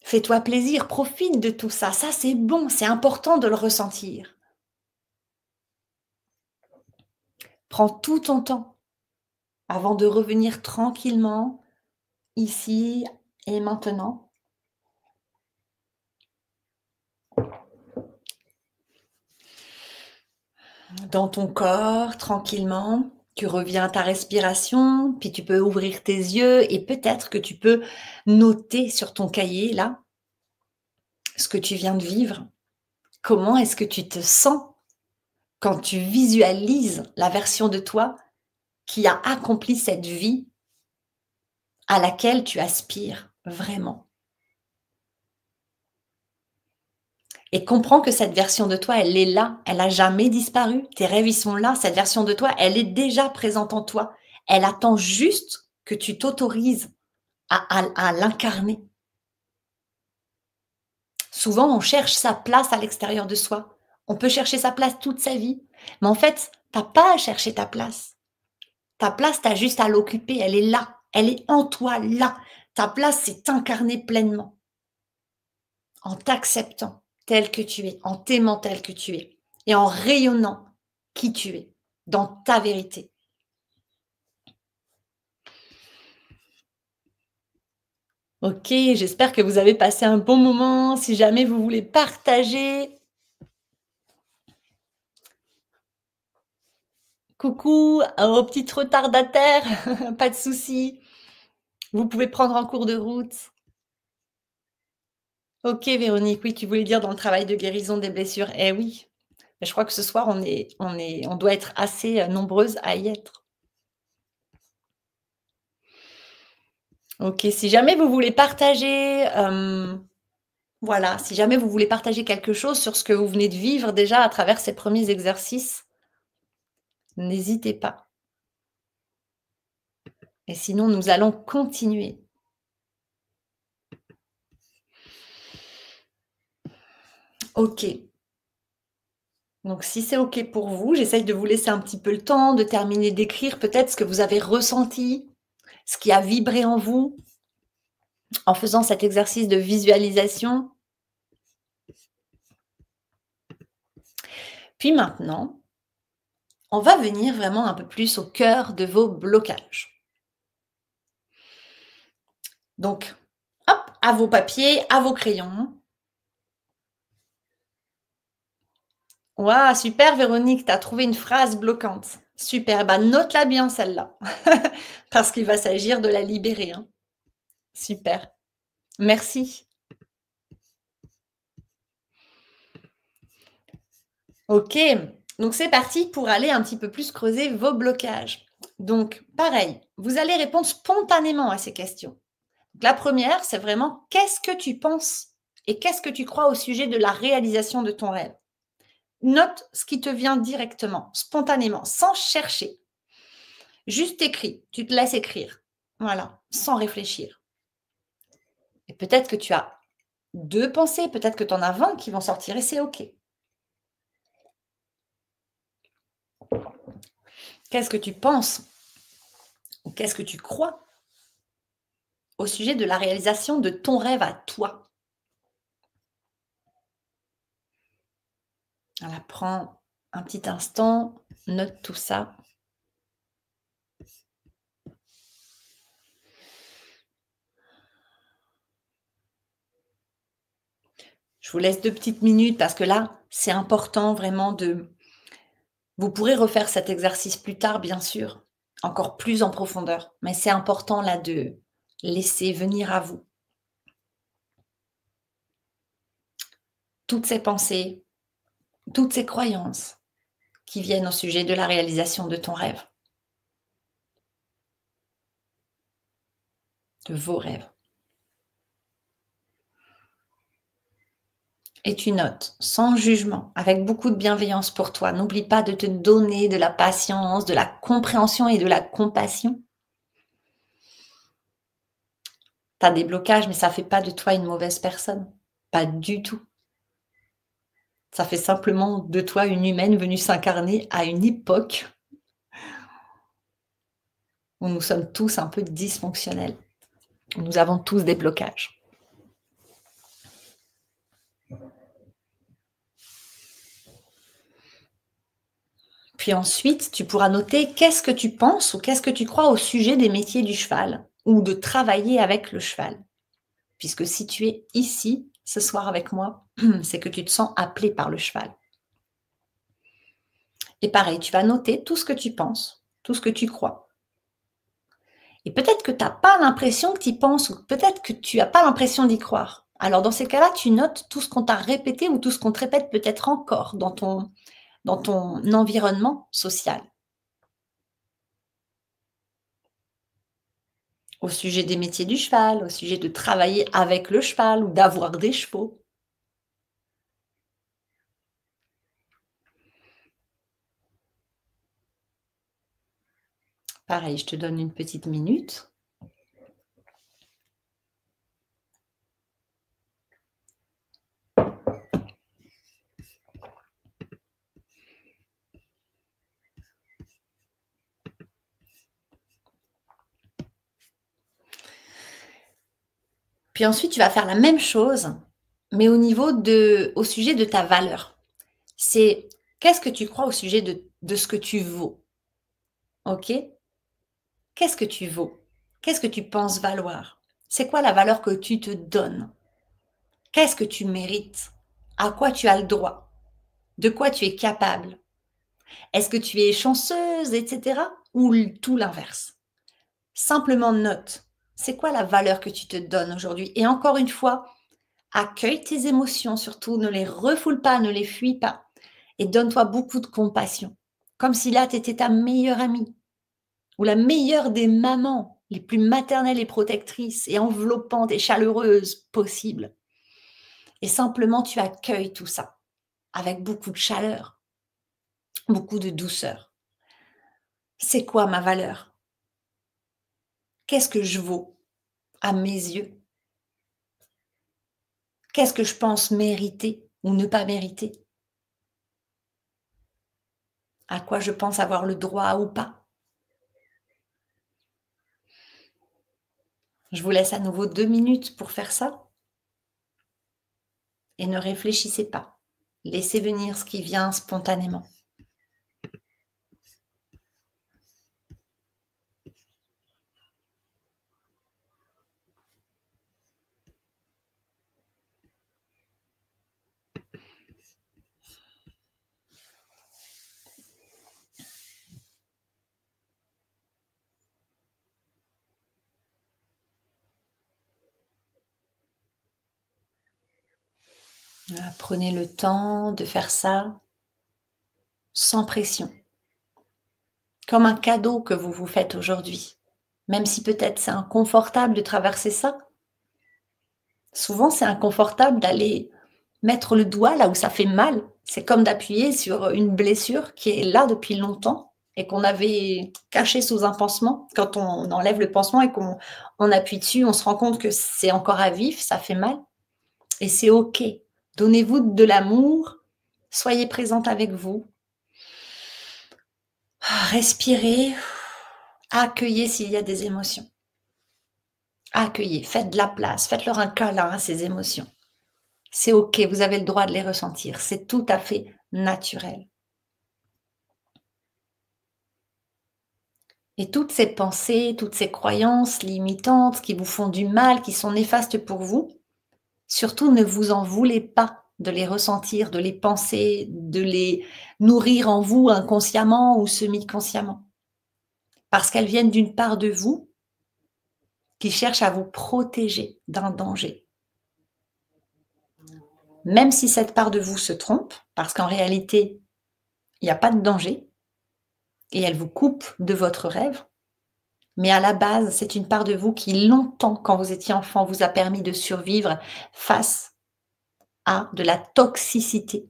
Fais-toi plaisir, profite de tout ça. Ça, c'est bon, c'est important de le ressentir. Prends tout ton temps avant de revenir tranquillement ici et maintenant. Dans ton corps, tranquillement. Tu reviens à ta respiration, puis tu peux ouvrir tes yeux et peut-être que tu peux noter sur ton cahier, là, ce que tu viens de vivre. Comment est-ce que tu te sens quand tu visualises la version de toi qui a accompli cette vie à laquelle tu aspires vraiment? Et comprends que cette version de toi, elle est là, elle n'a jamais disparu. Tes rêves, ils sont là. Cette version de toi, elle est déjà présente en toi. Elle attend juste que tu t'autorises à l'incarner. Souvent, on cherche sa place à l'extérieur de soi. On peut chercher sa place toute sa vie. Mais en fait, tu n'as pas à chercher ta place. Ta place, tu as juste à l'occuper. Elle est là. Elle est en toi, là. Ta place, c'est t'incarner pleinement. En t'acceptant tel que tu es, en t'aimant tel que tu es et en rayonnant qui tu es dans ta vérité. Ok, j'espère que vous avez passé un bon moment. Si jamais vous voulez partager, coucou aux petites retardataires, pas de souci. Vous pouvez prendre en cours de route. Ok, Véronique, oui, tu voulais dire dans le travail de guérison des blessures. Eh oui, je crois que ce soir, on doit être assez nombreuses à y être. Ok, si jamais vous voulez partager, voilà, si jamais vous voulez partager quelque chose sur ce que vous venez de vivre déjà à travers ces premiers exercices, n'hésitez pas. Et sinon, nous allons continuer. Ok. Donc, si c'est ok pour vous, j'essaye de vous laisser un petit peu le temps de terminer d'écrire peut-être ce que vous avez ressenti, ce qui a vibré en vous en faisant cet exercice de visualisation. Puis maintenant, on va venir vraiment un peu plus au cœur de vos blocages. Donc, hop, à vos papiers, à vos crayons. Waouh, super Véronique, tu as trouvé une phrase bloquante. Super, bah note-la bien celle-là, parce qu'il va s'agir de la libérer. Hein. Super, merci. OK, donc c'est parti pour aller un petit peu plus creuser vos blocages. Donc pareil, vous allez répondre spontanément à ces questions. Donc, la première, c'est vraiment qu'est-ce que tu penses et qu'est-ce que tu crois au sujet de la réalisation de ton rêve? Note ce qui te vient directement, spontanément, sans chercher. Juste écris, tu te laisses écrire. Voilà, sans réfléchir. Et peut-être que tu as 2 pensées, peut-être que tu en as 20 qui vont sortir et c'est OK. Qu'est-ce que tu penses ou qu'est-ce que tu crois au sujet de la réalisation de ton rêve à toi? Voilà, prends un petit instant, note tout ça. Je vous laisse 2 petites minutes parce que là, c'est important vraiment de vous pourrez refaire cet exercice plus tard, bien sûr, encore plus en profondeur, mais c'est important là de laisser venir à vous toutes ces pensées, toutes ces croyances qui viennent au sujet de la réalisation de ton rêve, de vos rêves. Et tu notes, sans jugement, avec beaucoup de bienveillance pour toi. N'oublie pas de te donner de la patience, de la compréhension et de la compassion. Tu as des blocages, mais ça ne fait pas de toi une mauvaise personne. Pas du tout. Ça fait simplement de toi une humaine venue s'incarner à une époque où nous sommes tous un peu dysfonctionnels. Nous avons tous des blocages. Puis ensuite, tu pourras noter qu'est-ce que tu penses ou qu'est-ce que tu crois au sujet des métiers du cheval ou de travailler avec le cheval. Puisque si tu es ici ce soir avec moi, c'est que tu te sens appelé par le cheval. Et pareil, tu vas noter tout ce que tu penses, tout ce que tu crois. Et peut-être que tu n'as pas l'impression que tu y penses ou peut-être que tu n'as pas l'impression d'y croire. Alors dans ces cas-là, tu notes tout ce qu'on t'a répété ou tout ce qu'on te répète peut-être encore dans ton environnement social. Au sujet des métiers du cheval, au sujet de travailler avec le cheval ou d'avoir des chevaux. Pareil, je te donne une petite minute. Puis ensuite, tu vas faire la même chose, mais au sujet de ta valeur. C'est qu'est-ce que tu crois au sujet de ce que tu vaux? OK? Qu'est-ce que tu vaux? Qu'est-ce que tu penses valoir? C'est quoi la valeur que tu te donnes? Qu'est-ce que tu mérites? À quoi tu as le droit? De quoi tu es capable? Est-ce que tu es chanceuse, etc. ou tout l'inverse? Simplement note, c'est quoi la valeur que tu te donnes aujourd'hui? Et encore une fois, accueille tes émotions surtout, ne les refoule pas, ne les fuis pas et donne-toi beaucoup de compassion. Comme si là, tu étais ta meilleure amie ou la meilleure des mamans, les plus maternelles et protectrices et enveloppantes et chaleureuses possibles. Et simplement, tu accueilles tout ça avec beaucoup de chaleur, beaucoup de douceur. C'est quoi ma valeur? Qu'est-ce que je vaux à mes yeux? Qu'est-ce que je pense mériter ou ne pas mériter? À quoi je pense avoir le droit ou pas? Je vous laisse à nouveau 2 minutes pour faire ça et ne réfléchissez pas. Laissez venir ce qui vient spontanément. Voilà, prenez le temps de faire ça sans pression, comme un cadeau que vous vous faites aujourd'hui. Même si peut-être c'est inconfortable de traverser ça. Souvent, c'est inconfortable d'aller mettre le doigt là où ça fait mal. C'est comme d'appuyer sur une blessure qui est là depuis longtemps et qu'on avait cachée sous un pansement. Quand on enlève le pansement et qu'on appuie dessus, on se rend compte que c'est encore à vif, ça fait mal. Et c'est OK. Donnez-vous de l'amour, soyez présente avec vous. Respirez, accueillez s'il y a des émotions. Accueillez, faites de la place, faites-leur un câlin à ces émotions. C'est OK, vous avez le droit de les ressentir, c'est tout à fait naturel. Et toutes ces pensées, toutes ces croyances limitantes qui vous font du mal, qui sont néfastes pour vous, surtout ne vous en voulez pas de les ressentir, de les penser, de les nourrir en vous inconsciemment ou semi-consciemment. Parce qu'elles viennent d'une part de vous qui cherche à vous protéger d'un danger. Même si cette part de vous se trompe, parce qu'en réalité, il n'y a pas de danger, et elle vous coupe de votre rêve, mais à la base, c'est une part de vous qui, longtemps, quand vous étiez enfant, vous a permis de survivre face à de la toxicité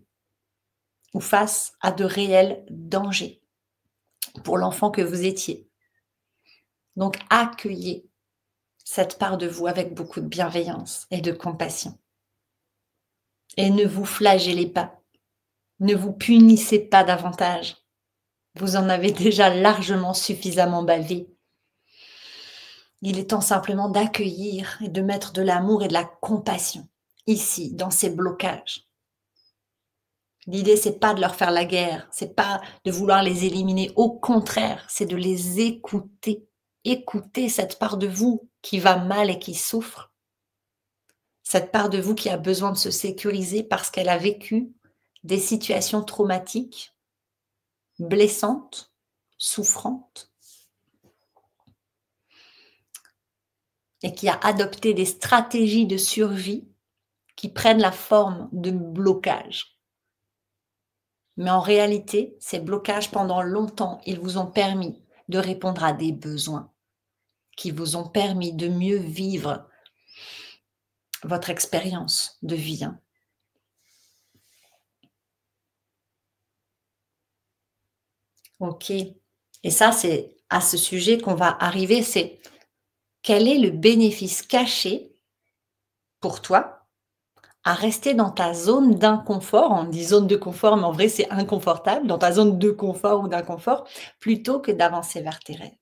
ou face à de réels dangers pour l'enfant que vous étiez. Donc, accueillez cette part de vous avec beaucoup de bienveillance et de compassion. Et ne vous flagellez pas. Ne vous punissez pas davantage. Vous en avez déjà largement suffisamment bavé. Il est temps simplement d'accueillir et de mettre de l'amour et de la compassion ici, dans ces blocages. L'idée, c'est pas de leur faire la guerre, c'est pas de vouloir les éliminer. Au contraire, c'est de les écouter. Écoutez cette part de vous qui va mal et qui souffre. Cette part de vous qui a besoin de se sécuriser parce qu'elle a vécu des situations traumatiques, blessantes, souffrantes, et qui a adopté des stratégies de survie qui prennent la forme de blocage. Mais en réalité, ces blocages, pendant longtemps, ils vous ont permis de répondre à des besoins, qui vous ont permis de mieux vivre votre expérience de vie. OK. Et ça, c'est à ce sujet qu'on va arriver, c'est quel est le bénéfice caché pour toi à rester dans ta zone d'inconfort, on dit zone de confort, mais en vrai, c'est inconfortable, dans ta zone de confort ou d'inconfort, plutôt que d'avancer vers tes rêves.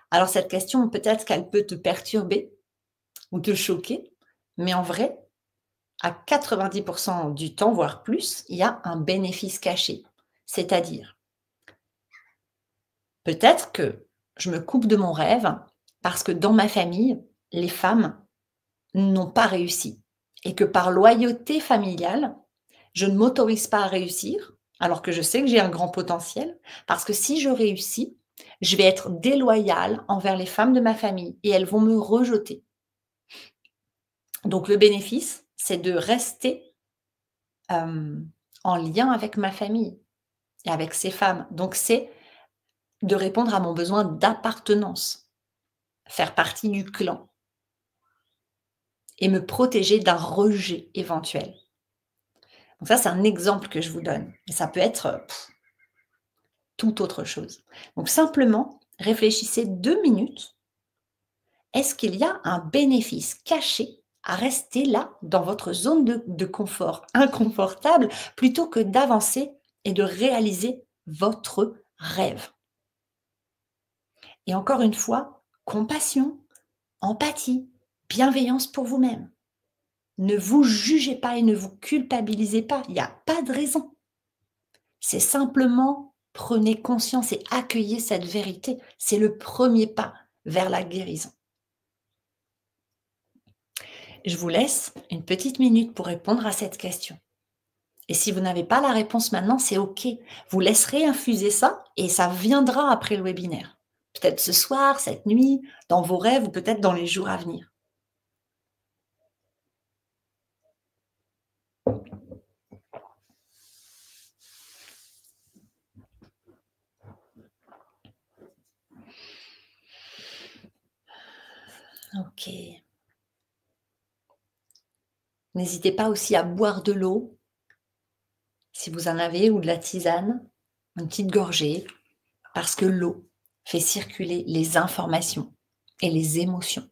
Alors cette question, peut-être qu'elle peut te perturber ou te choquer, mais en vrai, à 90 du temps, voire plus, il y a un bénéfice caché. C'est-à-dire, peut-être que je me coupe de mon rêve parce que dans ma famille, les femmes n'ont pas réussi et que par loyauté familiale, je ne m'autorise pas à réussir, alors que je sais que j'ai un grand potentiel, parce que si je réussis, je vais être déloyale envers les femmes de ma famille et elles vont me rejeter. Donc le bénéfice, c'est de rester en lien avec ma famille et avec ces femmes. Donc c'est de répondre à mon besoin d'appartenance, faire partie du clan et me protéger d'un rejet éventuel. Donc ça, c'est un exemple que je vous donne. Et ça peut être tout autre chose. Donc simplement, réfléchissez 2 minutes. Est-ce qu'il y a un bénéfice caché à rester là, dans votre zone de confort inconfortable, plutôt que d'avancer et de réaliser votre rêve? Et encore une fois, compassion, empathie, bienveillance pour vous-même. Ne vous jugez pas et ne vous culpabilisez pas. Il n'y a pas de raison. C'est simplement prenez conscience et accueillez cette vérité. C'est le premier pas vers la guérison. Je vous laisse une petite minute pour répondre à cette question. Et si vous n'avez pas la réponse maintenant, c'est OK. Vous laisserez infuser ça et ça viendra après le webinaire. Peut-être ce soir, cette nuit, dans vos rêves ou peut-être dans les jours à venir. Ok. N'hésitez pas aussi à boire de l'eau, si vous en avez, ou de la tisane, une petite gorgée, parce que l'eau fait circuler les informations et les émotions.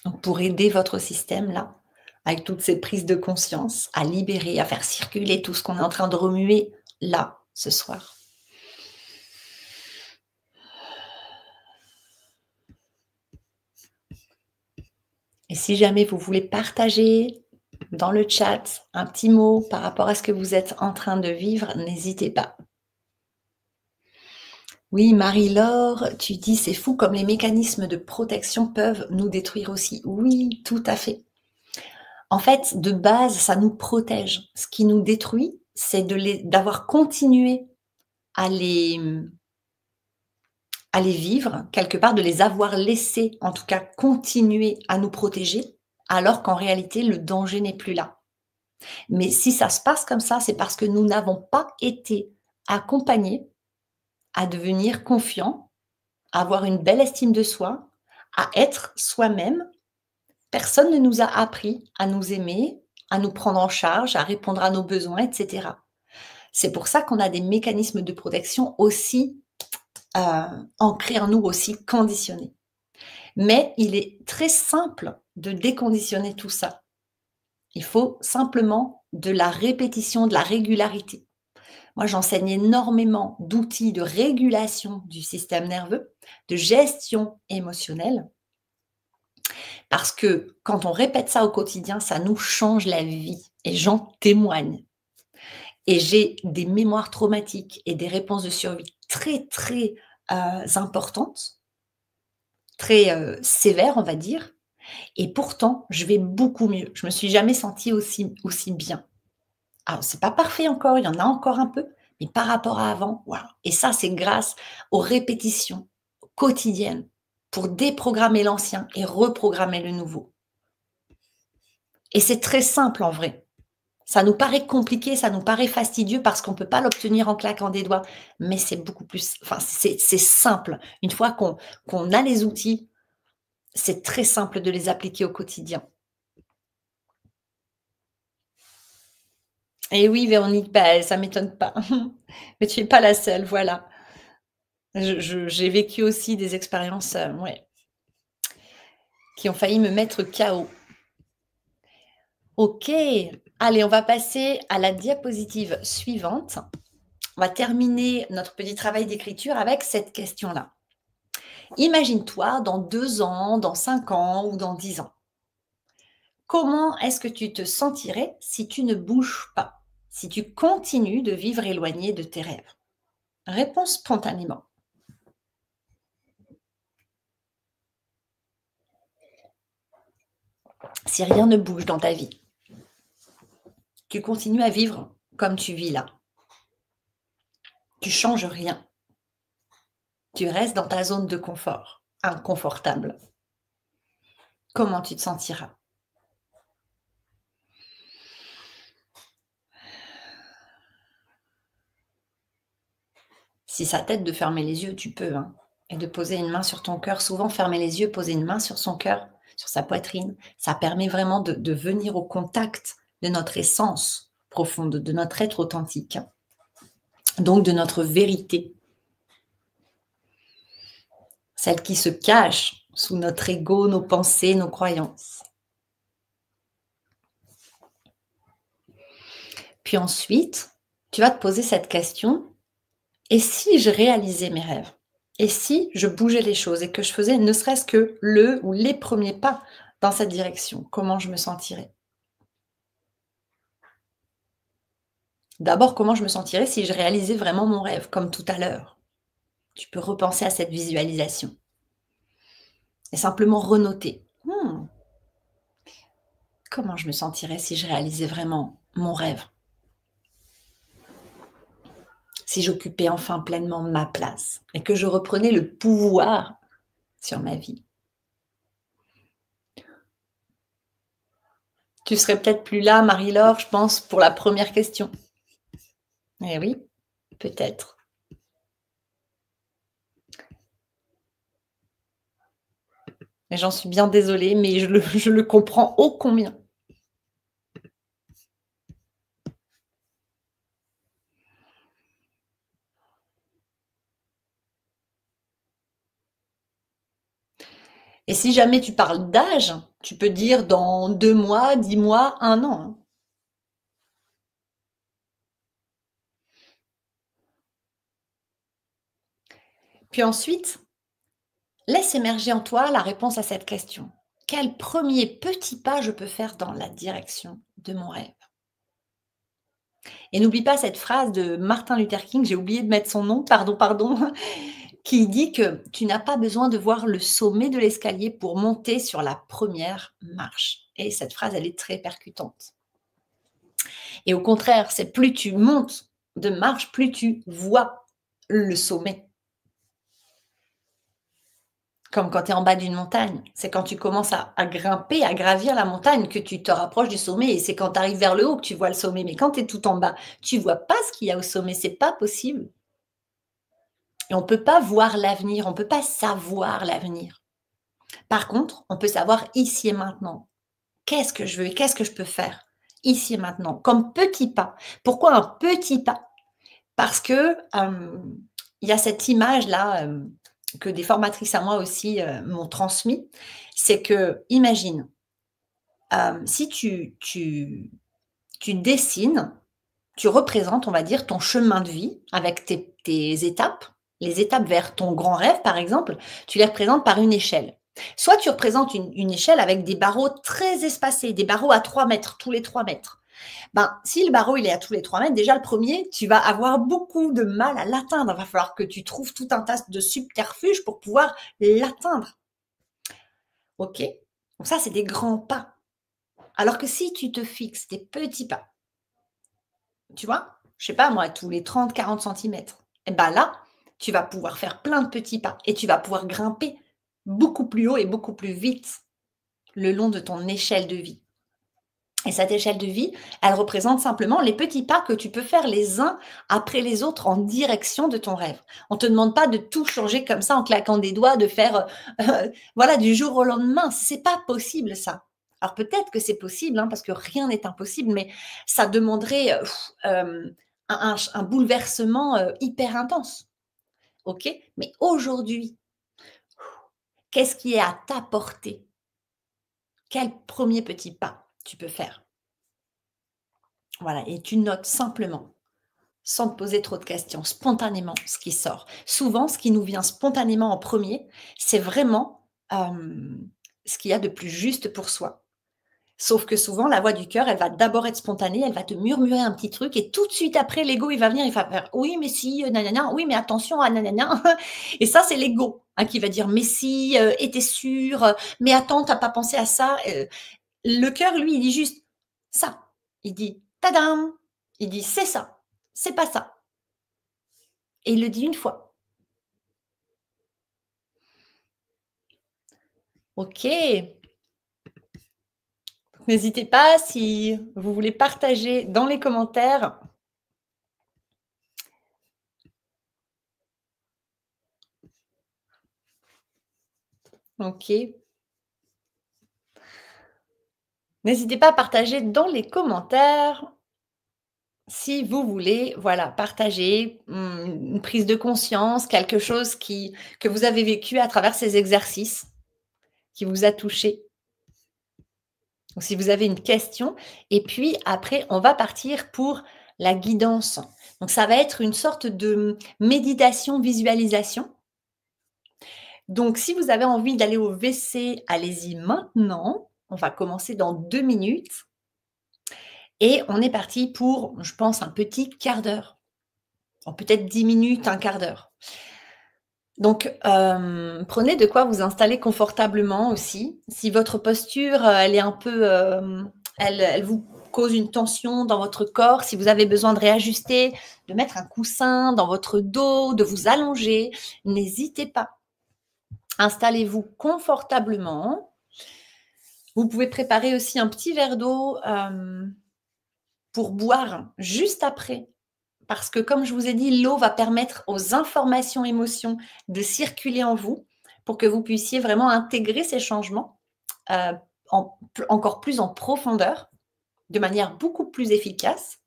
Donc pour aider votre système là, avec toutes ces prises de conscience, à libérer, à faire circuler tout ce qu'on est en train de remuer là, ce soir. Et si jamais vous voulez partager dans le chat un petit mot par rapport à ce que vous êtes en train de vivre, n'hésitez pas. Oui, Marie-Laure, tu dis c'est fou comme les mécanismes de protection peuvent nous détruire aussi. Oui, tout à fait. En fait, de base, ça nous protège. Ce qui nous détruit, c'est d'avoir continué à les, à les vivre, quelque part, de les avoir laissés, en tout cas, continuer à nous protéger, alors qu'en réalité, le danger n'est plus là. Mais si ça se passe comme ça, c'est parce que nous n'avons pas été accompagnés à devenir confiants, à avoir une belle estime de soi, à être soi-même. Personne ne nous a appris à nous aimer, à nous prendre en charge, à répondre à nos besoins, etc. C'est pour ça qu'on a des mécanismes de protection aussi ancrés en nous, aussi conditionnés. Mais il est très simple de déconditionner tout ça. Il faut simplement de la répétition, de la régularité. Moi, j'enseigne énormément d'outils de régulation du système nerveux, de gestion émotionnelle, parce que quand on répète ça au quotidien, ça nous change la vie. Et j'en témoigne. Et j'ai des mémoires traumatiques et des réponses de survie très, très importantes, très sévères, on va dire. Et pourtant, je vais beaucoup mieux. Je me suis jamais sentie aussi bien. Alors, c'est pas parfait encore, il y en a encore un peu, mais par rapport à avant, waouh! Et ça, c'est grâce aux répétitions quotidiennes pour déprogrammer l'ancien et reprogrammer le nouveau. Et c'est très simple en vrai. Ça nous paraît compliqué, ça nous paraît fastidieux parce qu'on ne peut pas l'obtenir en claquant des doigts, mais c'est beaucoup plus, enfin, c'est simple. Une fois qu'on a les outils, c'est très simple de les appliquer au quotidien. Et oui, Véronique, bah, ça m'étonne pas. Mais tu es pas la seule, voilà. J'ai vécu aussi des expériences, ouais, qui ont failli me mettre KO. OK, allez, on va passer à la diapositive suivante. On va terminer notre petit travail d'écriture avec cette question-là. Imagine-toi dans 2 ans, dans 5 ans ou dans 10 ans. Comment est-ce que tu te sentirais si tu ne bouges pas, si tu continues de vivre éloigné de tes rêves? Réponds spontanément. Si rien ne bouge dans ta vie, tu continues à vivre comme tu vis là. Tu changes rien. Tu restes dans ta zone de confort, inconfortable. Comment tu te sentiras? Si ça t'aide de fermer les yeux, tu peux, hein, et de poser une main sur ton cœur. Souvent, fermer les yeux, poser une main sur son cœur, sur sa poitrine, ça permet vraiment de venir au contact de notre essence profonde, de notre être authentique, donc de notre vérité, celle qui se cache sous notre ego, nos pensées, nos croyances. Puis ensuite, tu vas te poser cette question: et si je réalisais mes rêves? Et si je bougeais les choses et que je faisais ne serait-ce que le ou les premiers pas dans cette direction, comment je me sentirais? D'abord, comment je me sentirais si je réalisais vraiment mon rêve, comme tout à l'heure? Tu peux repenser à cette visualisation et simplement renoter. Comment je me sentirais si je réalisais vraiment mon rêve? Si j'occupais enfin pleinement ma place et que je reprenais le pouvoir sur ma vie? Tu serais peut-être plus là, Marie-Laure, je pense, pour la première question. Eh oui, peut-être. Et j'en suis bien désolée, mais je le comprends ô combien. Et si jamais tu parles d'âge, tu peux dire dans 2 mois, 10 mois, 1 an, hein. Puis ensuite, laisse émerger en toi la réponse à cette question. Quel premier petit pas je peux faire dans la direction de mon rêve? Et n'oublie pas cette phrase de Martin Luther King, j'ai oublié de mettre son nom, pardon, pardon, qui dit que tu n'as pas besoin de voir le sommet de l'escalier pour monter sur la première marche. Et cette phrase, elle est très percutante. Et au contraire, c'est plus tu montes de marche, plus tu vois le sommet. Comme quand tu es en bas d'une montagne. C'est quand tu commences à grimper, à gravir la montagne que tu te rapproches du sommet. Et c'est quand tu arrives vers le haut que tu vois le sommet. Mais quand tu es tout en bas, tu vois pas ce qu'il y a au sommet. C'est pas possible. Et on peut pas voir l'avenir, on peut pas savoir l'avenir. Par contre, on peut savoir ici et maintenant. Qu'est-ce que je veux et qu'est-ce que je peux faire ici et maintenant, comme petit pas. Pourquoi un petit pas? Parce que, il y a cette image-là, que des formatrices à moi aussi, m'ont transmis. C'est que, imagine, si tu dessines, tu représentes, on va dire, ton chemin de vie avec tes étapes, les étapes vers ton grand rêve, par exemple, tu les représentes par une échelle. Soit tu représentes une échelle avec des barreaux très espacés, des barreaux à 3 mètres, tous les 3 mètres. Ben, si le barreau il est à tous les 3 mètres, déjà le premier, tu vas avoir beaucoup de mal à l'atteindre. Il va falloir que tu trouves tout un tas de subterfuges pour pouvoir l'atteindre. OK? Donc ça, c'est des grands pas. Alors que si tu te fixes des petits pas, tu vois? Je sais pas moi, tous les 30-40 centimètres, et ben là, tu vas pouvoir faire plein de petits pas et tu vas pouvoir grimper beaucoup plus haut et beaucoup plus vite le long de ton échelle de vie. Et cette échelle de vie, elle représente simplement les petits pas que tu peux faire les uns après les autres en direction de ton rêve. On te demande pas de tout changer comme ça en claquant des doigts, de faire, voilà, du jour au lendemain. C'est pas possible ça. Alors peut-être que c'est possible, hein, parce que rien n'est impossible, mais ça demanderait, un bouleversement, hyper intense. OK? Mais aujourd'hui, qu'est-ce qui est à ta portée? Quel premier petit pas tu peux faire? Voilà, et tu notes simplement, sans te poser trop de questions, spontanément, ce qui sort. Souvent, ce qui nous vient spontanément en premier, c'est vraiment, ce qu'il y a de plus juste pour soi. Sauf que souvent, la voix du cœur, elle va d'abord être spontanée, elle va te murmurer un petit truc et tout de suite après, l'ego, il va venir, il va faire: «Oui, mais si, na oui, mais attention à na et ça, c'est l'ego, hein, qui va dire: «Mais si, et tu sûr? Mais attends, tu pas pensé à ça?» Le cœur, lui, il dit juste ça. Il dit: «Tadam!» Il dit: «C'est ça, c'est pas ça» et il le dit une fois. OK. N'hésitez pas si vous voulez partager dans les commentaires. OK. N'hésitez pas à partager dans les commentaires si vous voulez, voilà, partager, une prise de conscience, quelque chose que vous avez vécu à travers ces exercices, qui vous a touché. Donc si vous avez une question et puis après on va partir pour la guidance. Donc ça va être une sorte de méditation visualisation. Donc si vous avez envie d'aller au WC, allez-y maintenant. On va commencer dans 2 minutes et on est parti pour, je pense, un petit quart d'heure. Oh, peut-être 10 minutes, un quart d'heure. Donc, prenez de quoi vous installer confortablement aussi. Si votre posture, elle est un peu, elle vous cause une tension dans votre corps, si vous avez besoin de réajuster, de mettre un coussin dans votre dos, de vous allonger, n'hésitez pas. Installez-vous confortablement. Vous pouvez préparer aussi un petit verre d'eau, pour boire juste après. Parce que comme je vous ai dit, l'eau va permettre aux informations, émotions de circuler en vous pour que vous puissiez vraiment intégrer ces changements euh, encore plus en profondeur, de manière beaucoup plus efficace.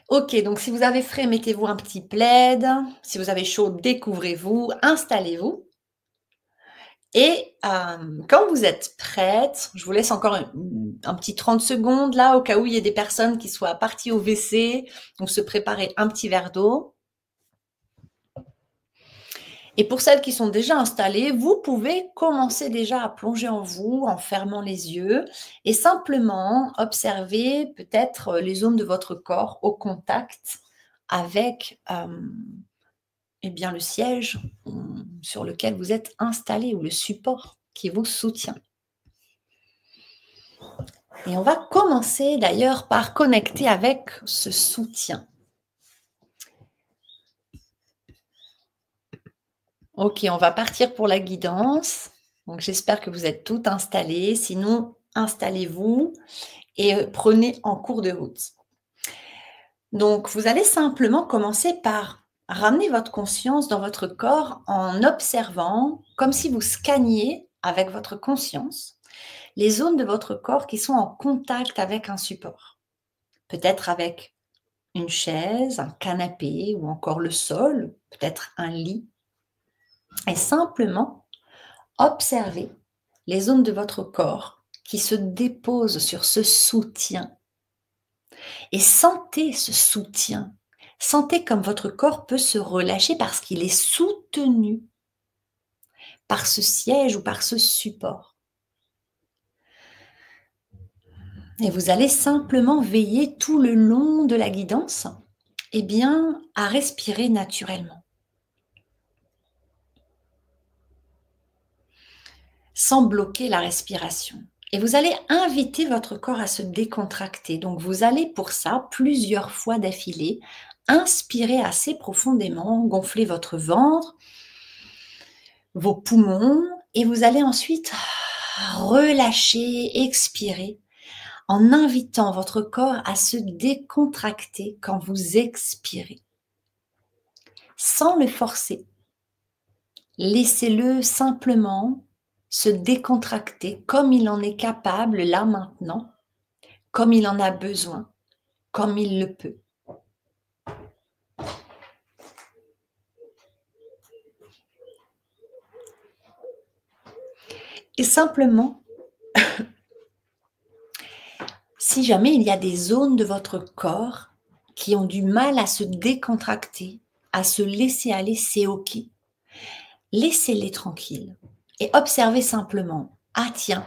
Ok, donc si vous avez frais, mettez-vous un petit plaid. Si vous avez chaud, découvrez-vous, installez-vous. Et quand vous êtes prête, je vous laisse encore un petit 30 secondes là, au cas où il y ait des personnes qui soient parties au WC, donc se préparer un petit verre d'eau. Et pour celles qui sont déjà installées, vous pouvez commencer déjà à plonger en vous en fermant les yeux et simplement observer peut-être les zones de votre corps au contact avec eh bien, le siège sur lequel vous êtes installé ou le support qui vous soutient. Et on va commencer d'ailleurs par connecter avec ce soutien. Ok, on va partir pour la guidance. Donc j'espère que vous êtes toutes installées. Sinon, installez-vous et prenez en cours de route. Donc vous allez simplement commencer par ramener votre conscience dans votre corps en observant, comme si vous scanniez avec votre conscience, les zones de votre corps qui sont en contact avec un support. Peut-être avec une chaise, un canapé ou encore le sol, peut-être un lit. Et simplement observez les zones de votre corps qui se déposent sur ce soutien. Et sentez ce soutien. Sentez comme votre corps peut se relâcher parce qu'il est soutenu par ce siège ou par ce support. Et vous allez simplement veiller tout le long de la guidance, eh bien, à respirer naturellement. Sans bloquer la respiration. Et vous allez inviter votre corps à se décontracter. Donc, vous allez pour ça, plusieurs fois d'affilée, inspirer assez profondément, gonfler votre ventre, vos poumons, et vous allez ensuite relâcher, expirer, en invitant votre corps à se décontracter quand vous expirez. Sans le forcer. Laissez-le simplement se décontracter comme il en est capable là maintenant, comme il en a besoin, comme il le peut. Et simplement, si jamais il y a des zones de votre corps qui ont du mal à se décontracter, à se laisser aller, c'est OK. Laissez-les tranquilles et observez simplement. Ah tiens,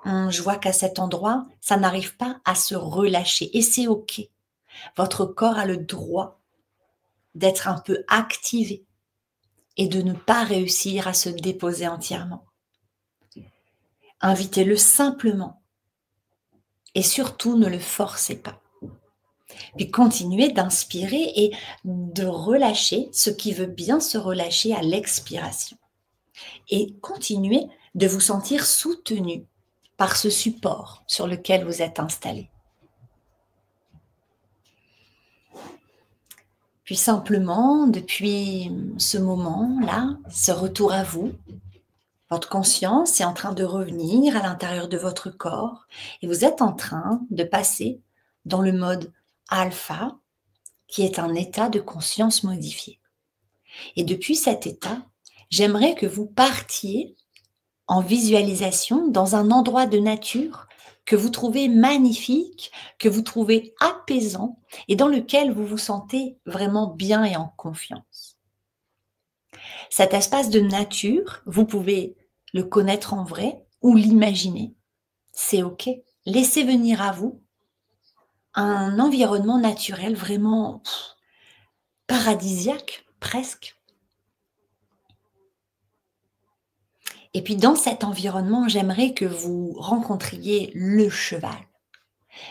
je vois qu'à cet endroit, ça n'arrive pas à se relâcher et c'est OK. Votre corps a le droit d'être un peu activé et de ne pas réussir à se déposer entièrement. Invitez-le simplement et surtout ne le forcez pas. Puis continuez d'inspirer et de relâcher ce qui veut bien se relâcher à l'expiration. Et continuez de vous sentir soutenu par ce support sur lequel vous êtes installé. Puis simplement, depuis ce moment-là, ce retour à vous, votre conscience est en train de revenir à l'intérieur de votre corps et vous êtes en train de passer dans le mode alpha, qui est un état de conscience modifié. Et depuis cet état, j'aimerais que vous partiez en visualisation dans un endroit de nature que vous trouvez magnifique, que vous trouvez apaisant et dans lequel vous vous sentez vraiment bien et en confiance. Cet espace de nature, vous pouvez le connaître en vrai ou l'imaginer. C'est OK. Laissez venir à vous un environnement naturel vraiment paradisiaque, presque. Et puis dans cet environnement, j'aimerais que vous rencontriez le cheval.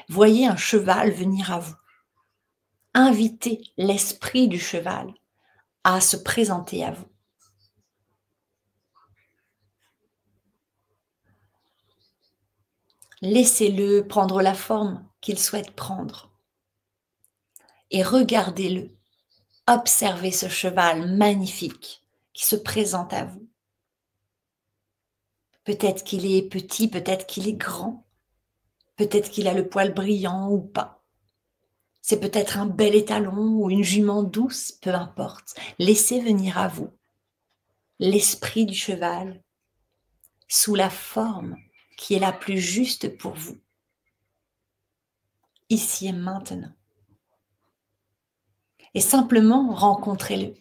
Voyez un cheval venir à vous. Invitez l'esprit du cheval à se présenter à vous. Laissez-le prendre la forme qu'il souhaite prendre. Et regardez-le. Observez ce cheval magnifique qui se présente à vous. Peut-être qu'il est petit, peut-être qu'il est grand, peut-être qu'il a le poil brillant ou pas. C'est peut-être un bel étalon ou une jument douce, peu importe. Laissez venir à vous l'esprit du cheval sous la forme qui est la plus juste pour vous, ici et maintenant. Et simplement rencontrez-le.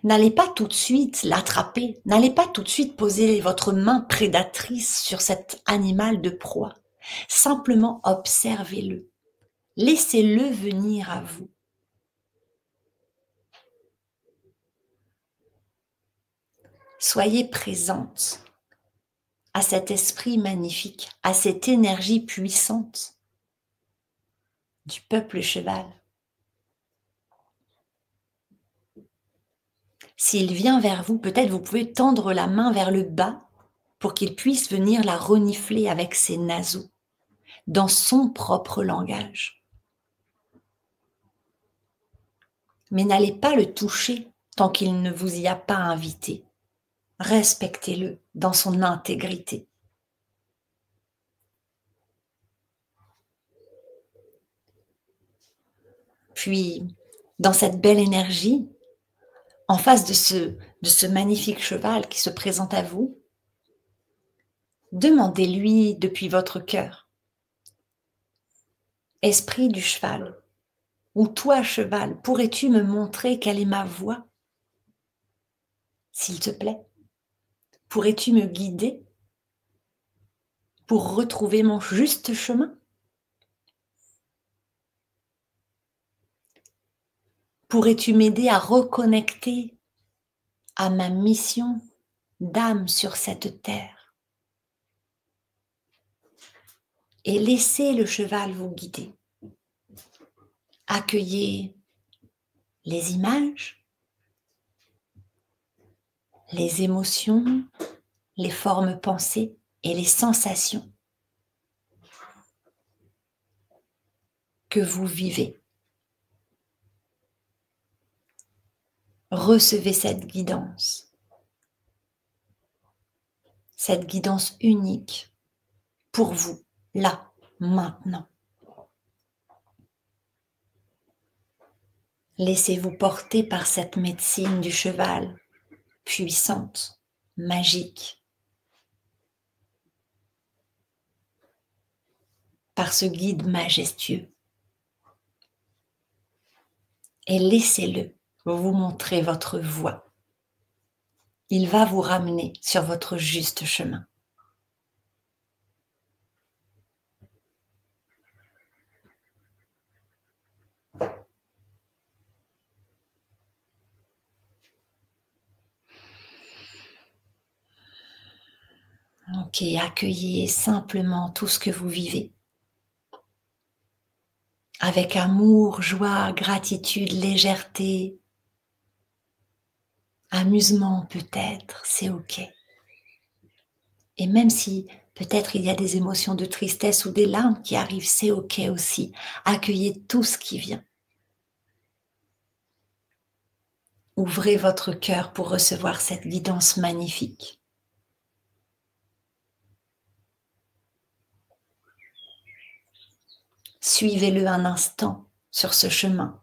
N'allez pas tout de suite l'attraper, n'allez pas tout de suite poser votre main prédatrice sur cet animal de proie. Simplement observez-le. Laissez-le venir à vous. Soyez présente à cet esprit magnifique, à cette énergie puissante du peuple cheval. S'il vient vers vous, peut-être vous pouvez tendre la main vers le bas pour qu'il puisse venir la renifler avec ses naseaux, dans son propre langage. Mais n'allez pas le toucher tant qu'il ne vous y a pas invité. Respectez-le dans son intégrité. Puis, dans cette belle énergie, en face de ce magnifique cheval qui se présente à vous, demandez-lui depuis votre cœur, esprit du cheval, ou toi cheval, pourrais-tu me montrer quelle est ma voie, s'il te plaît? Pourrais-tu me guider pour retrouver mon juste chemin? Pourrais-tu m'aider à reconnecter à ma mission d'âme sur cette terre? Et laissez le cheval vous guider. Accueillez les images, les émotions, les formes pensées et les sensations que vous vivez. Recevez cette guidance unique pour vous, là, maintenant. Laissez-vous porter par cette médecine du cheval, puissante, magique, par ce guide majestueux. Et laissez-le vous montrer votre voie. Il va vous ramener sur votre juste chemin. Ok, accueillez simplement tout ce que vous vivez. Avec amour, joie, gratitude, légèreté, amusement peut-être, c'est ok. Et même si peut-être il y a des émotions de tristesse ou des larmes qui arrivent, c'est ok aussi. Accueillez tout ce qui vient. Ouvrez votre cœur pour recevoir cette guidance magnifique. Suivez-le un instant sur ce chemin,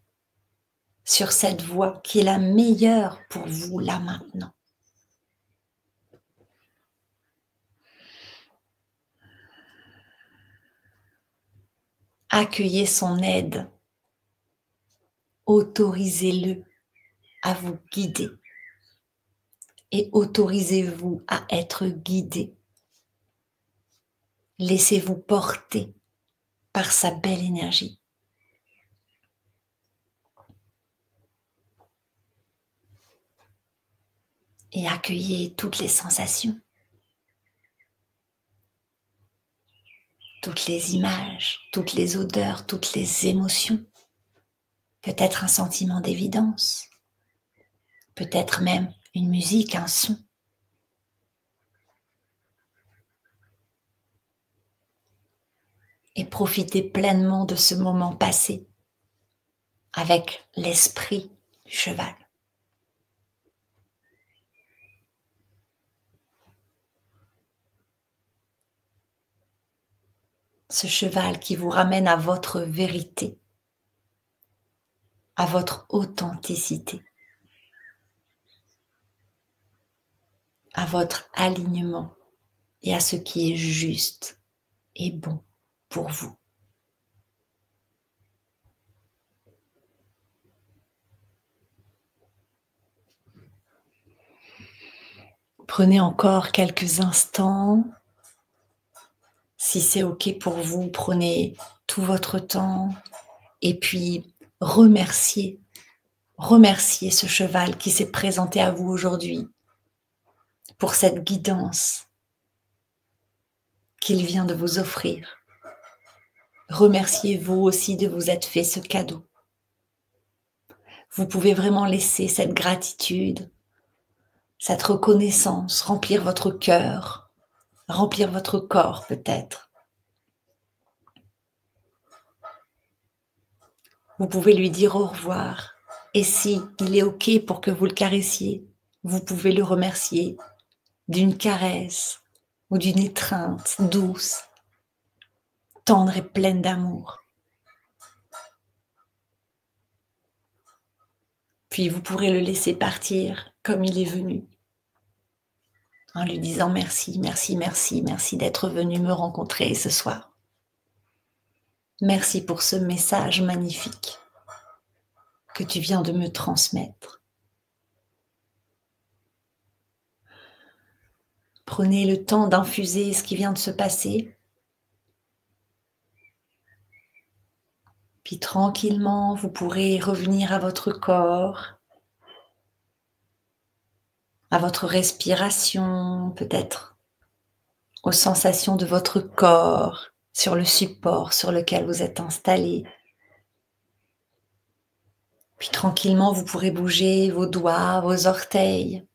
sur cette voie qui est la meilleure pour vous là maintenant. Accueillez son aide. Autorisez-le à vous guider et autorisez-vous à être guidé. Laissez-vous porter par sa belle énergie. Et accueillez toutes les sensations, toutes les images, toutes les odeurs, toutes les émotions. Peut-être un sentiment d'évidence, peut-être même une musique, un son. Et profitez pleinement de ce moment passé avec l'esprit du cheval. Ce cheval qui vous ramène à votre vérité, à votre authenticité, à votre alignement et à ce qui est juste et bon pour vous. Prenez encore quelques instants. Si c'est OK pour vous, prenez tout votre temps et puis remerciez ce cheval qui s'est présenté à vous aujourd'hui pour cette guidance qu'il vient de vous offrir. Remerciez-vous aussi de vous être fait ce cadeau. Vous pouvez vraiment laisser cette gratitude, cette reconnaissance remplir votre cœur, remplir votre corps peut-être. Vous pouvez lui dire au revoir. Et si il est OK pour que vous le caressiez, vous pouvez le remercier d'une caresse ou d'une étreinte douce, tendre et pleine d'amour. Puis vous pourrez le laisser partir comme il est venu, en lui disant merci, merci, merci, merci d'être venu me rencontrer ce soir. Merci pour ce message magnifique que tu viens de me transmettre. Prenez le temps d'infuser ce qui vient de se passer. Puis tranquillement, vous pourrez revenir à votre corps, à votre respiration, peut-être aux sensations de votre corps sur le support sur lequel vous êtes installé. Puis tranquillement, vous pourrez bouger vos doigts, vos orteils.